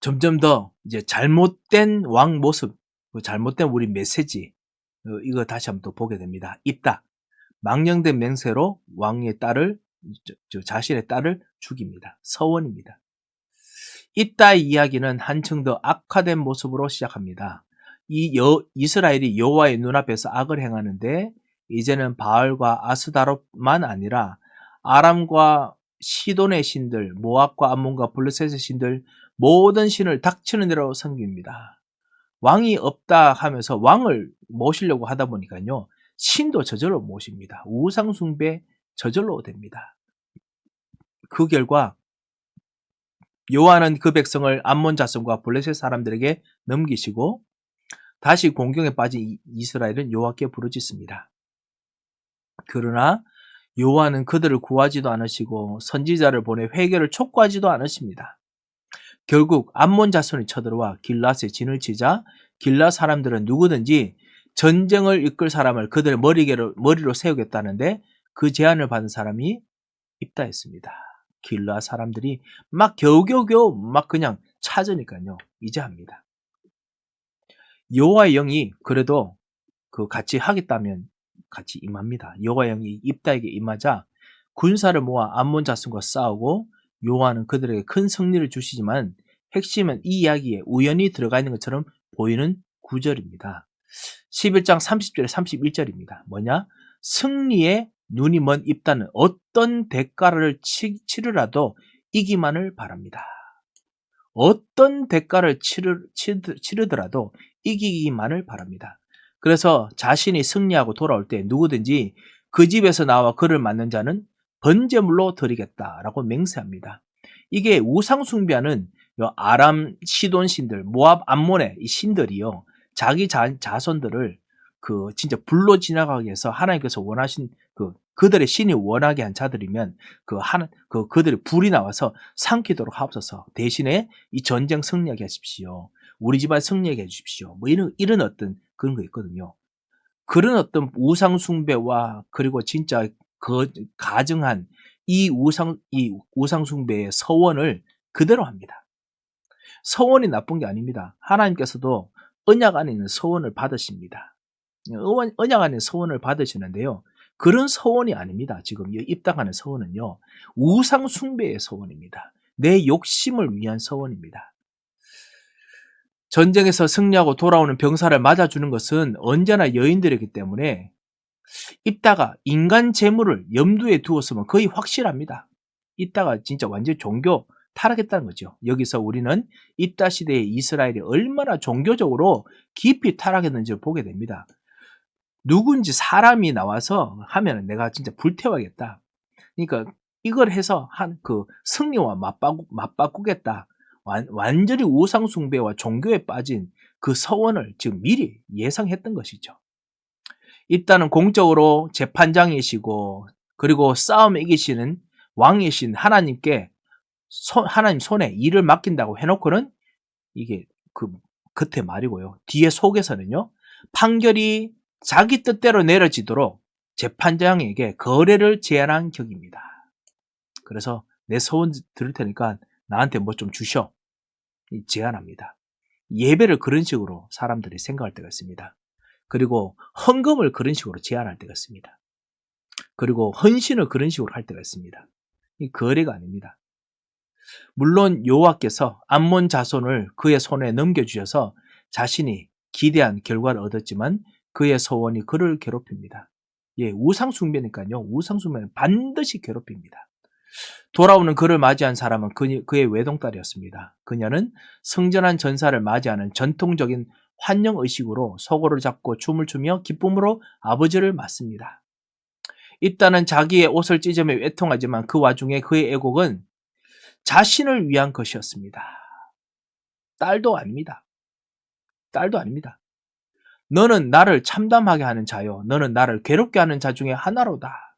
점점 더 이제 잘못된 왕 모습, 잘못된 우리 메시지, 이거 다시 한번 또 보게 됩니다. 입다. 망령된 맹세로 왕의 딸을, 자신의 딸을 죽입니다. 서원입니다. 이따의 이야기는 한층 더 악화된 모습으로 시작합니다. 이스라엘이 여호와의 눈앞에서 악을 행하는데 이제는 바알과 아스다롯만 아니라 아람과 시돈의 신들, 모압과 암몬과 블레셋의 신들 모든 신을 닥치는 대로 섬깁니다. 왕이 없다 하면서 왕을 모시려고 하다 보니까요. 신도 저절로 모십니다. 우상 숭배 저절로 됩니다. 그 결과 여호와는 그 백성을 암몬 자손과 블레셋 사람들에게 넘기시고 다시 공경에 빠진 이스라엘은 여호와께 부르짖습니다. 그러나 여호와는 그들을 구하지도 않으시고 선지자를 보내 회개를 촉구하지도 않으십니다. 결국 암몬 자손이 쳐들어와 길앗에 진을 치자 길앗 사람들은 누구든지 전쟁을 이끌 사람을 그들의 머리로 세우겠다는데 그 제안을 받은 사람이 입다했습니다. 길라 사람들이 막 겨우겨우 막 그냥 찾으니까요. 이제 합니다. 여호와의 영이 그래도 그 같이 하겠다면 같이 임합니다. 여호와의 영이 입다에게 임하자 군사를 모아 암몬 자손과 싸우고 여호와는 그들에게 큰 승리를 주시지만 핵심은 이 이야기에 우연히 들어가 있는 것처럼 보이는 구절입니다. 11장 30절에 31절입니다. 뭐냐? 승리에 눈이 먼 입다는 어떤 대가를 치르라도 이기만을 바랍니다. 어떤 대가를 치르더라도 이기기만을 바랍니다. 그래서 자신이 승리하고 돌아올 때 누구든지 그 집에서 나와 그를 맞는 자는 번제물로 드리겠다라고 맹세합니다. 이게 우상 숭배하는 아람 시돈 신들, 모압 암몬의 이 신들이요, 자기 자손들을 그 진짜 불로 지나가게 해서 하나님께서 원하신 그들의 신이 원하게 한 자들이면 그들의 불이 나와서 삼키도록 하옵소서. 대신에 이 전쟁 승리하게 하십시오. 우리 집안 승리하게 해주십시오. 뭐 이런 어떤 그런 거 있거든요. 그런 어떤 우상 숭배와 그리고 진짜 가증한 이 우상 숭배의 서원을 그대로 합니다. 서원이 나쁜 게 아닙니다. 하나님께서도 언약 안에 있는 서원을 받으십니다. 언약 안에 서원을 받으시는데요. 그런 서원이 아닙니다. 지금 입당하는 서원은요. 우상 숭배의 서원입니다. 내 욕심을 위한 서원입니다. 전쟁에서 승리하고 돌아오는 병사를 맞아주는 것은 언제나 여인들이기 때문에 입다가 인간 재물을 염두에 두었으면 거의 확실합니다. 입다가 진짜 완전 종교 타락했다는 거죠. 여기서 우리는 입다 시대의 이스라엘이 얼마나 종교적으로 깊이 타락했는지를 보게 됩니다. 누군지 사람이 나와서 하면 내가 진짜 불태워야겠다. 그러니까 이걸 해서 승리와 맞바꾸겠다. 완전히 우상숭배와 종교에 빠진 그 서원을 지금 미리 예상했던 것이죠. 입다는 공적으로 재판장이시고 그리고 싸움에 이기시는 왕이신 하나님께 하나님 손에 일을 맡긴다고 해놓고는 이게 겉에 말이고요. 뒤에 속에서는요. 판결이 자기 뜻대로 내려지도록 재판장에게 거래를 제안한 격입니다. 그래서 내 소원 들을 테니까 나한테 뭐 좀 주셔. 제안합니다. 예배를 그런 식으로 사람들이 생각할 때가 있습니다. 그리고 헌금을 그런 식으로 제안할 때가 있습니다. 그리고 헌신을 그런 식으로 할 때가 있습니다. 이 거래가 아닙니다. 물론 여호와께서 암몬 자손을 그의 손에 넘겨주셔서 자신이 기대한 결과를 얻었지만 그의 소원이 그를 괴롭힙니다. 우상숭배니까요. 우상숭배는 반드시 괴롭힙니다. 돌아오는 그를 맞이한 사람은 그의 외동딸이었습니다. 그녀는 성전한 전사를 맞이하는 전통적인 환영의식으로 소고를 잡고 춤을 추며 기쁨으로 아버지를 맞습니다. 입다는 자기의 옷을 찢으며 애통하지만 그 와중에 그의 애곡은 자신을 위한 것이었습니다. 딸도 아닙니다. 딸도 아닙니다. 너는 나를 참담하게 하는 자요. 너는 나를 괴롭게 하는 자 중에 하나로다.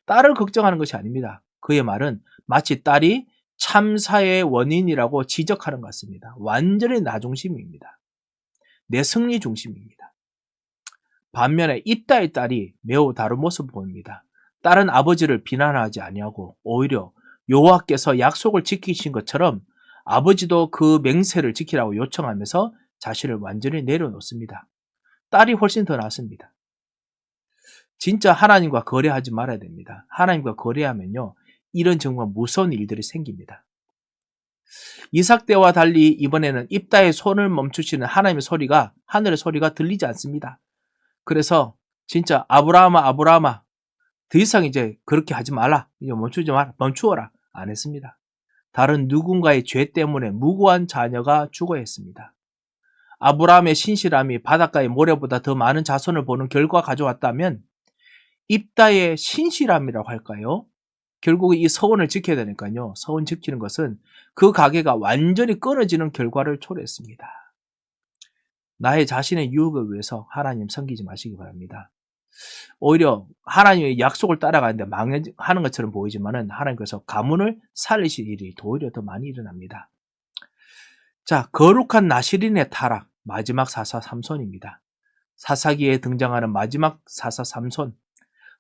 딸을 걱정하는 것이 아닙니다. 그의 말은 마치 딸이 참사의 원인이라고 지적하는 것 같습니다. 완전히 나 중심입니다. 내 승리 중심입니다. 반면에 입다의 딸이 매우 다른 모습을 보입니다. 딸은 아버지를 비난하지 아니하고 오히려 여호와께서 약속을 지키신 것처럼 아버지도 그 맹세를 지키라고 요청하면서 자신을 완전히 내려놓습니다. 딸이 훨씬 더 낫습니다. 진짜 하나님과 거래하지 말아야 됩니다. 하나님과 거래하면요, 이런 정말 무서운 일들이 생깁니다. 이삭 때와 달리 이번에는 입다의 손을 멈추시는 하나님의 소리가, 하늘의 소리가 들리지 않습니다. 그래서 진짜 아브라함아 더 이상 이제 그렇게 하지 말라. 이제 멈추어라. 안 했습니다. 다른 누군가의 죄 때문에 무고한 자녀가 죽어야 했습니다. 아브라함의 신실함이 바닷가의 모래보다 더 많은 자손을 보는 결과 가져왔다면 입다의 신실함이라고 할까요? 결국 이 서원을 지켜야 되니까요. 서원 지키는 것은 그 가게가 완전히 끊어지는 결과를 초래했습니다. 나의 자신의 유익을 위해서 하나님 섬기지 마시기 바랍니다. 오히려 하나님의 약속을 따라가는데 망하는 것처럼 보이지만은 하나님께서 가문을 살리실 일이 오히려 더 많이 일어납니다. 자, 거룩한 나시린의 타락, 마지막 사사 삼손입니다. 사사기에 등장하는 마지막 사사 삼손.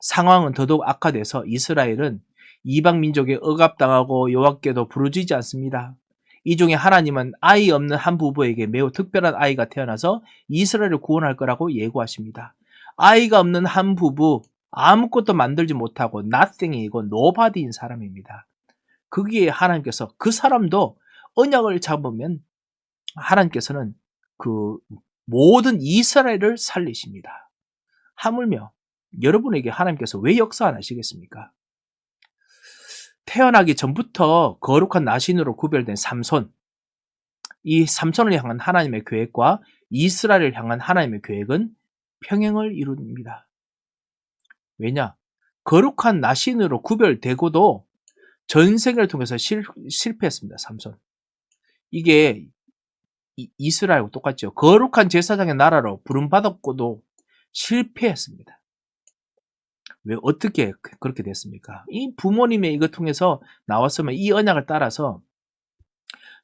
상황은 더더욱 악화돼서 이스라엘은 이방 민족에 억압당하고 여호와께도 부르짖지 않습니다. 이 중에 하나님은 아이 없는 한 부부에게 매우 특별한 아이가 태어나서 이스라엘을 구원할 거라고 예고하십니다. 아이가 없는 한 부부, 아무것도 만들지 못하고 nothing이고 nobody인 사람입니다. 거기에 하나님께서 그 사람도 언약을 잡으면 하나님께서는 그 모든 이스라엘을 살리십니다. 하물며 여러분에게 하나님께서 왜 역사 안 하시겠습니까? 태어나기 전부터 거룩한 나신으로 구별된 삼손, 이 삼손을 향한 하나님의 계획과 이스라엘을 향한 하나님의 계획은 평행을 이룹니다. 왜냐? 거룩한 나신으로 구별되고도 전생을 통해서 실패했습니다. 삼손. 이게 이스라엘과 똑같죠. 거룩한 제사장의 나라로 부름받았고도 실패했습니다. 왜 어떻게 그렇게 됐습니까? 이 부모님의 이거 통해서 나왔으면 이 언약을 따라서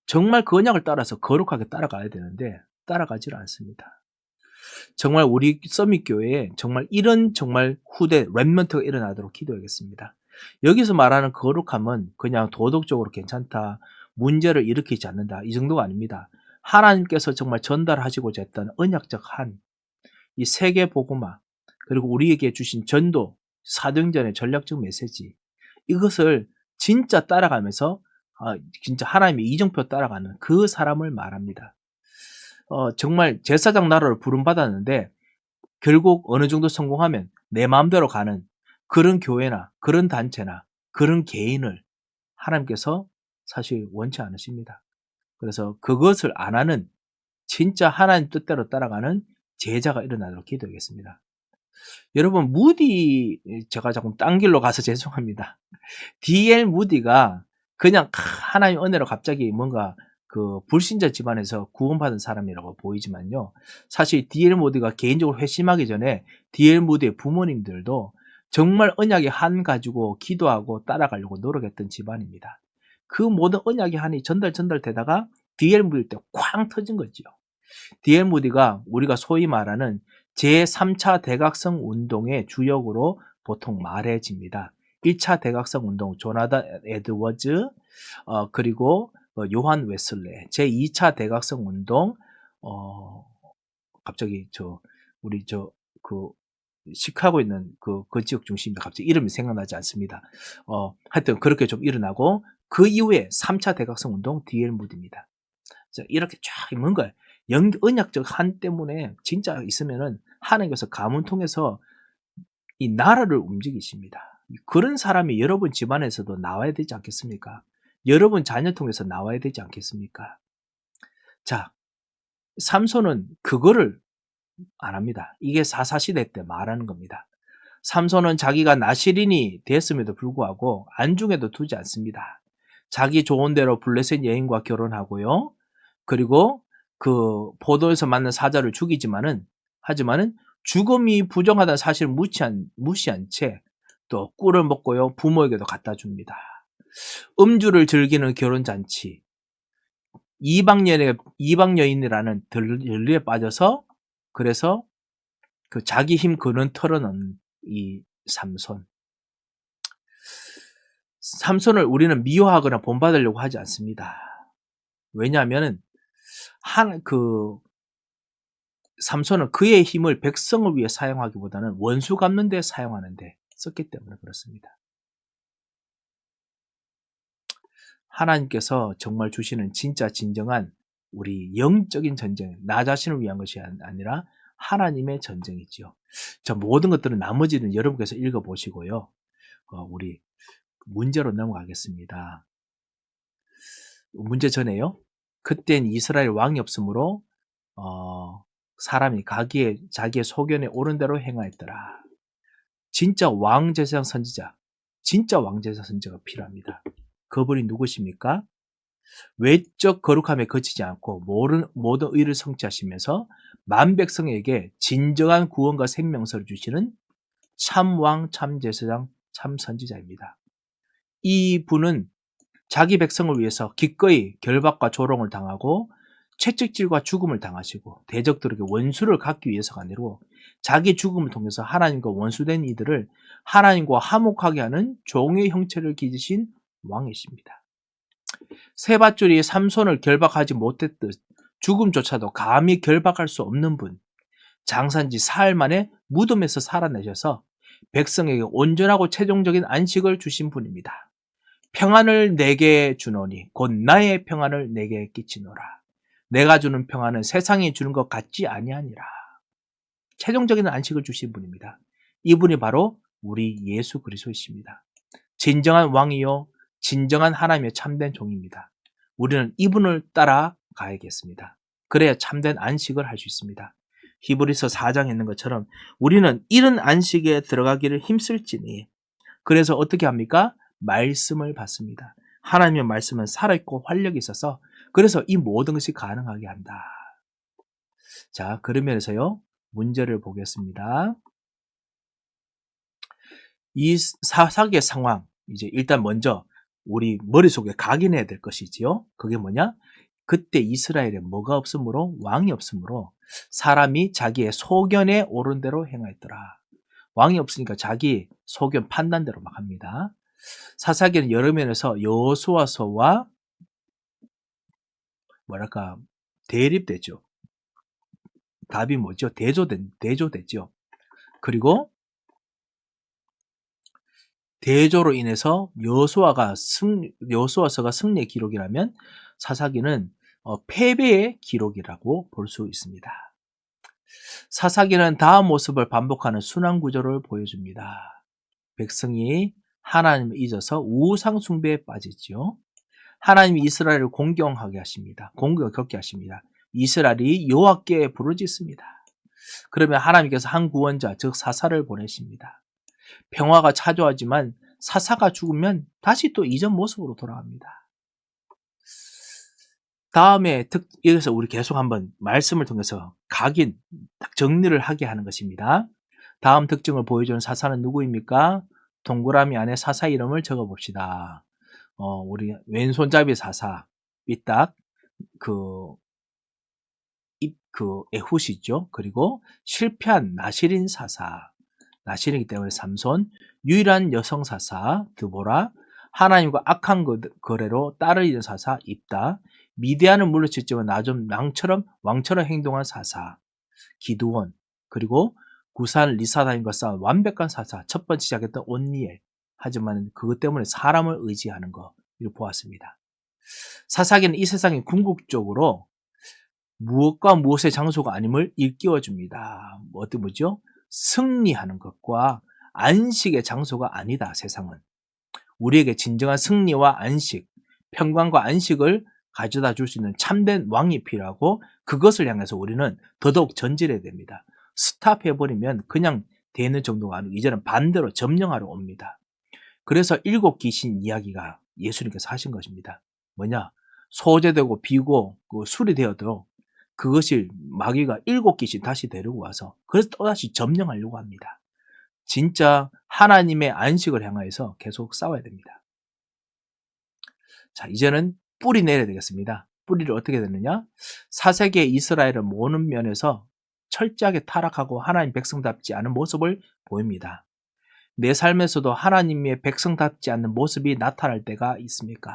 정말 그 언약을 따라서 거룩하게 따라가야 되는데 따라가질 않습니다. 정말 우리 서밋교회에 정말 이런 정말 후대 렘넌트가 일어나도록 기도하겠습니다. 여기서 말하는 거룩함은 그냥 도덕적으로 괜찮다, 문제를 일으키지 않는다 이 정도가 아닙니다. 하나님께서 정말 전달하시고자 했던 언약적 한, 이 세계 복음화, 그리고 우리에게 주신 전도, 사도행전의 전략적 메시지, 이것을 진짜 따라가면서 진짜 하나님의 이정표 따라가는 그 사람을 말합니다. 정말 제사장 나라를 부름받았는데 결국 어느 정도 성공하면 내 마음대로 가는 그런 교회나 그런 단체나 그런 개인을 하나님께서 사실 원치 않으십니다. 그래서 그것을 안 하는 진짜 하나님 뜻대로 따라가는 제자가 일어나도록 기도하겠습니다. 여러분, 무디, 제가 자꾸 딴 길로 가서 죄송합니다. D.L. 무디가 그냥 하나님 은혜로 갑자기 뭔가 그 불신자 집안에서 구원받은 사람이라고 보이지만요. 사실 D.L. 무디가 개인적으로 회심하기 전에 D.L. 무디의 부모님들도 정말 언약의 한 가지고 기도하고 따라가려고 노력했던 집안입니다. 그 모든 언약의 한이 전달되다가 D.L. 무디 때 쾅 터진 거죠. D.L. 무디가 우리가 소위 말하는 제3차 대각성 운동의 주역으로 보통 말해집니다. 1차 대각성 운동 조나단 에드워즈, 그리고 요한 웨슬레. 제2차 대각성 운동, 갑자기 우리 시카고에 있는 그 지역 중심인데 갑자기 이름이 생각나지 않습니다. 하여튼 그렇게 좀 일어나고 그 이후에 3차 대각성 운동 D.L. 무디입니다. 이렇게 쫙 뭔가 언약적 한 때문에 진짜 있으면은 하나님께서 가문 통해서 이 나라를 움직이십니다. 그런 사람이 여러분 집안에서도 나와야 되지 않겠습니까? 여러분 자녀 통해서 나와야 되지 않겠습니까? 자, 삼손은 그거를 안 합니다. 이게 사사시대 때 말하는 겁니다. 삼손은 자기가 나시린이 됐음에도 불구하고 안중에도 두지 않습니다. 자기 좋은 대로 블레셋 여인과 결혼하고요. 그리고 그 포도에서 만난 사자를 하지만은 죽음이 부정하다는 사실을 무시한 채 또 꿀을 먹고요. 부모에게도 갖다 줍니다. 음주를 즐기는 결혼잔치, 이방 여인이라는 들리에 빠져서 그래서 그 자기 힘 그는 털어넣는 이 삼손을 우리는 미워하거나 본받으려고 하지 않습니다. 왜냐하면은 삼손은 그의 힘을 백성을 위해 사용하기보다는 원수 갚는 데 사용하는데 썼기 때문에 그렇습니다. 하나님께서 정말 주시는 진짜 진정한 우리 영적인 전쟁, 나 자신을 위한 것이 아니라 하나님의 전쟁이지요. 저 모든 것들은 나머지는 여러분께서 읽어보시고요. 우리 문제로 넘어가겠습니다. 문제 전에요. 그땐 이스라엘 왕이 없으므로 사람이 자기의 소견에 옳은 대로 행하였더라. 진짜 왕제사장 선지자가 필요합니다. 그분이 누구십니까? 외적 거룩함에 거치지 않고 모든 의를 성취하시면서 만백성에게 진정한 구원과 생명서를 주시는 참왕, 참제사장, 참선지자입니다. 이 분은 자기 백성을 위해서 기꺼이 결박과 조롱을 당하고 채찍질과 죽음을 당하시고 대적들에게 원수를 갚기 위해서가 아니고 자기 죽음을 통해서 하나님과 원수된 이들을 하나님과 화목하게 하는 종의 형체를 기지신 왕이십니다. 세 밧줄이 삼손을 결박하지 못했듯 죽음조차도 감히 결박할 수 없는 분, 장산지 사흘 만에 무덤에서 살아내셔서 백성에게 온전하고 최종적인 안식을 주신 분입니다. 평안을 내게 주노니 곧 나의 평안을 내게 끼치노라. 내가 주는 평안은 세상이 주는 것 같지 아니하니라. 최종적인 안식을 주신 분입니다. 이분이 바로 우리 예수 그리스도이십니다. 진정한 왕이요 진정한 하나님의 참된 종입니다. 우리는 이분을 따라 가야겠습니다. 그래야 참된 안식을 할 수 있습니다. 히브리서 4장에 있는 것처럼 우리는 이런 안식에 들어가기를 힘쓸지니 그래서 어떻게 합니까? 말씀을 받습니다. 하나님의 말씀은 살아있고 활력이 있어서 그래서 이 모든 것이 가능하게 한다. 자, 그러면서요 문제를 보겠습니다. 이 사사기의 상황 이제 일단 먼저 우리 머릿속에 각인해야 될 것이지요. 그게 뭐냐? 그때 이스라엘에 뭐가 없으므로 왕이 없으므로 사람이 자기의 소견에 옳은 대로 행하였더라. 왕이 없으니까 자기 소견 판단대로 막 합니다. 사사기는 여러 면에서 여호수아서와 뭐랄까 대립되죠. 답이 뭐죠? 대조됐죠. 그리고 대조로 인해서 여호수아서가 승리의 기록이라면 사사기는 패배의 기록이라고 볼 수 있습니다. 사사기는 다음 모습을 반복하는 순환 구조를 보여줍니다. 백성이 하나님을 잊어서 우상 숭배에 빠지죠. 하나님이 이스라엘을 공경하게 하십니다. 공경을 겪게 하십니다. 이스라엘이 여호와께 부르짖습니다. 그러면 하나님께서 한 구원자 즉 사사를 보내십니다. 평화가 찾아오지만 사사가 죽으면 다시 또 이전 모습으로 돌아갑니다. 다음에 여기서 우리 계속 한번 말씀을 통해서 각인, 딱 정리를 하게 하는 것입니다. 다음 특징을 보여주는 사사는 누구입니까? 동그라미 안에 사사 이름을 적어봅시다. 우리 왼손잡이 사사, 삐딱, 에훗이 있죠. 그리고 실패한 나실인 사사, 나실이기 때문에 삼손, 유일한 여성 사사, 드보라, 하나님과 악한 거래로 딸을 잃은 사사, 입다, 미디안을 물리쳤지만 왕처럼 행동한 사사, 기드온, 그리고 구산 리사다임과 싸운 완벽한 사사, 첫 번째 시작했던 온니엘. 하지만 그것 때문에 사람을 의지하는 거, 이렇게 보았습니다. 사사기는 이 세상의 궁극적으로 무엇과 무엇의 장소가 아님을 일깨워줍니다. 어떻게 보죠? 승리하는 것과 안식의 장소가 아니다, 세상은. 우리에게 진정한 승리와 안식, 평강과 안식을 가져다 줄 수 있는 참된 왕이 필요하고 그것을 향해서 우리는 더더욱 전진해야 됩니다. 스탑해버리면 그냥 되는 정도가 아니고 이제는 반대로 점령하러 옵니다. 그래서 7 귀신 이야기가 예수님께서 하신 것입니다. 뭐냐? 소재되고 비고 술이 되어도 그것이 마귀가 7 귀신 다시 데리고 와서 그래서 또다시 점령하려고 합니다. 진짜 하나님의 안식을 향하여서 계속 싸워야 됩니다. 자, 이제는 뿌리 내려야 되겠습니다. 뿌리를 어떻게 되느냐? 사세기의 이스라엘을 모는 면에서 철저하게 타락하고 하나님 백성답지 않은 모습을 보입니다. 내 삶에서도 하나님의 백성답지 않는 모습이 나타날 때가 있습니까?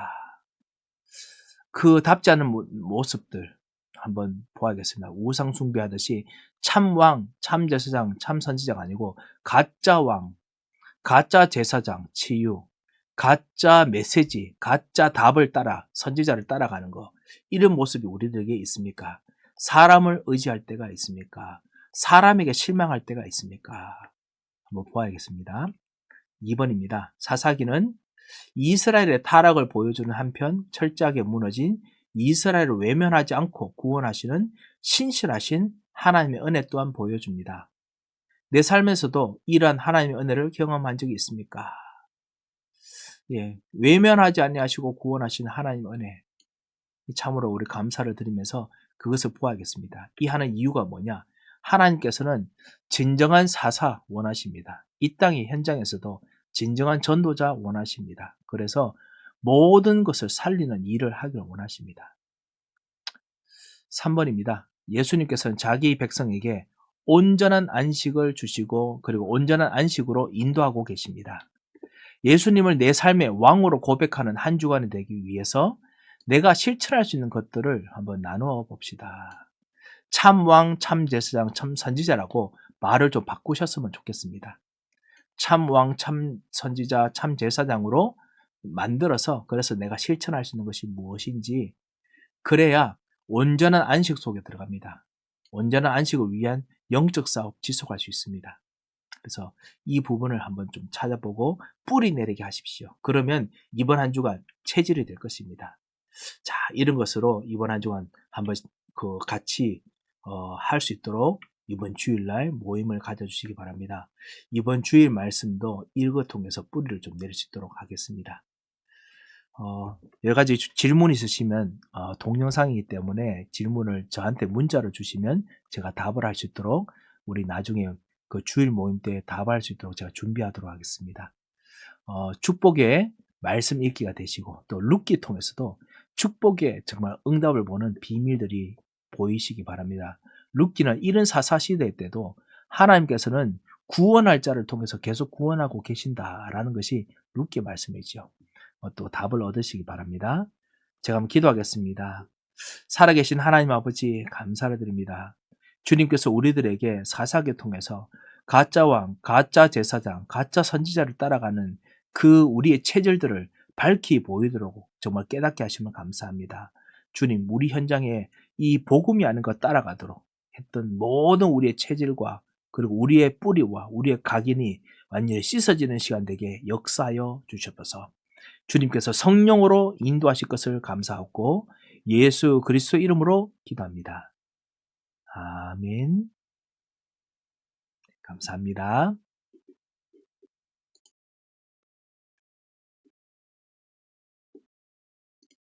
그 답지 않은 모습들 한번 보아야겠습니다. 우상 숭배하듯이 참왕, 참제사장, 참선지자가 아니고 가짜 왕, 가짜 제사장, 치유, 가짜 메시지, 가짜 답을 따라 선지자를 따라가는 거, 이런 모습이 우리들에게 있습니까? 사람을 의지할 때가 있습니까? 사람에게 실망할 때가 있습니까? 한번 보아야겠습니다. 2번입니다. 사사기는 이스라엘의 타락을 보여주는 한편 철저하게 무너진 이스라엘을 외면하지 않고 구원하시는 신실하신 하나님의 은혜 또한 보여줍니다. 내 삶에서도 이러한 하나님의 은혜를 경험한 적이 있습니까? 예, 외면하지 아니하시고 구원하시는 하나님의 은혜, 참으로 우리 감사를 드리면서 그것을 보아야겠습니다. 이 하는 이유가 뭐냐? 하나님께서는 진정한 사사 원하십니다. 이 땅의 현장에서도 진정한 전도자 원하십니다. 그래서 모든 것을 살리는 일을 하기를 원하십니다. 3번입니다. 예수님께서는 자기 백성에게 온전한 안식을 주시고 그리고 온전한 안식으로 인도하고 계십니다. 예수님을 내 삶의 왕으로 고백하는 한 주간이 되기 위해서 내가 실천할 수 있는 것들을 한번 나누어 봅시다. 참 왕, 참 제사장, 참 선지자라고 말을 좀 바꾸셨으면 좋겠습니다. 참 왕, 참 선지자, 참 제사장으로 만들어서 그래서 내가 실천할 수 있는 것이 무엇인지 그래야 온전한 안식 속에 들어갑니다. 온전한 안식을 위한 영적 사업 지속할 수 있습니다. 그래서 이 부분을 한번 좀 찾아보고 뿌리 내리게 하십시오. 그러면 이번 한 주간 체질이 될 것입니다. 자, 이런 것으로 이번 한 주간 한번 같이 할 수 있도록 이번 주일날 모임을 가져주시기 바랍니다. 이번 주일 말씀도 이걸 통해서 뿌리를 좀 내릴 수 있도록 하겠습니다. 여러 가지 질문 있으시면 동영상이기 때문에 질문을 저한테 문자로 주시면 제가 답을 할 수 있도록 우리 나중에 그 주일 모임 때 답할 수 있도록 제가 준비하도록 하겠습니다. 축복의 말씀 읽기가 되시고 또 룻기 통해서도 축복의 정말 응답을 보는 비밀들이 보이시기 바랍니다. 룻기는 이런 사사 시대 때도 하나님께서는 구원할 자를 통해서 계속 구원하고 계신다라는 것이 룻기 말씀이죠. 또 답을 얻으시기 바랍니다. 제가 한번 기도하겠습니다. 살아계신 하나님 아버지 감사를 드립니다. 주님께서 우리들에게 사사기 통해서 가짜 왕, 가짜 제사장, 가짜 선지자를 따라가는 그 우리의 체질들을 밝히 보이도록 정말 깨닫게 하시면 감사합니다. 주님, 우리 현장에 이 복음이 아닌 것 따라가도록 했던 모든 우리의 체질과 그리고 우리의 뿌리와 우리의 각인이 완전히 씻어지는 시간 되게 역사하여 주셔서 주님께서 성령으로 인도하실 것을 감사하고 예수 그리스도 이름으로 기도합니다. 아멘. 감사합니다.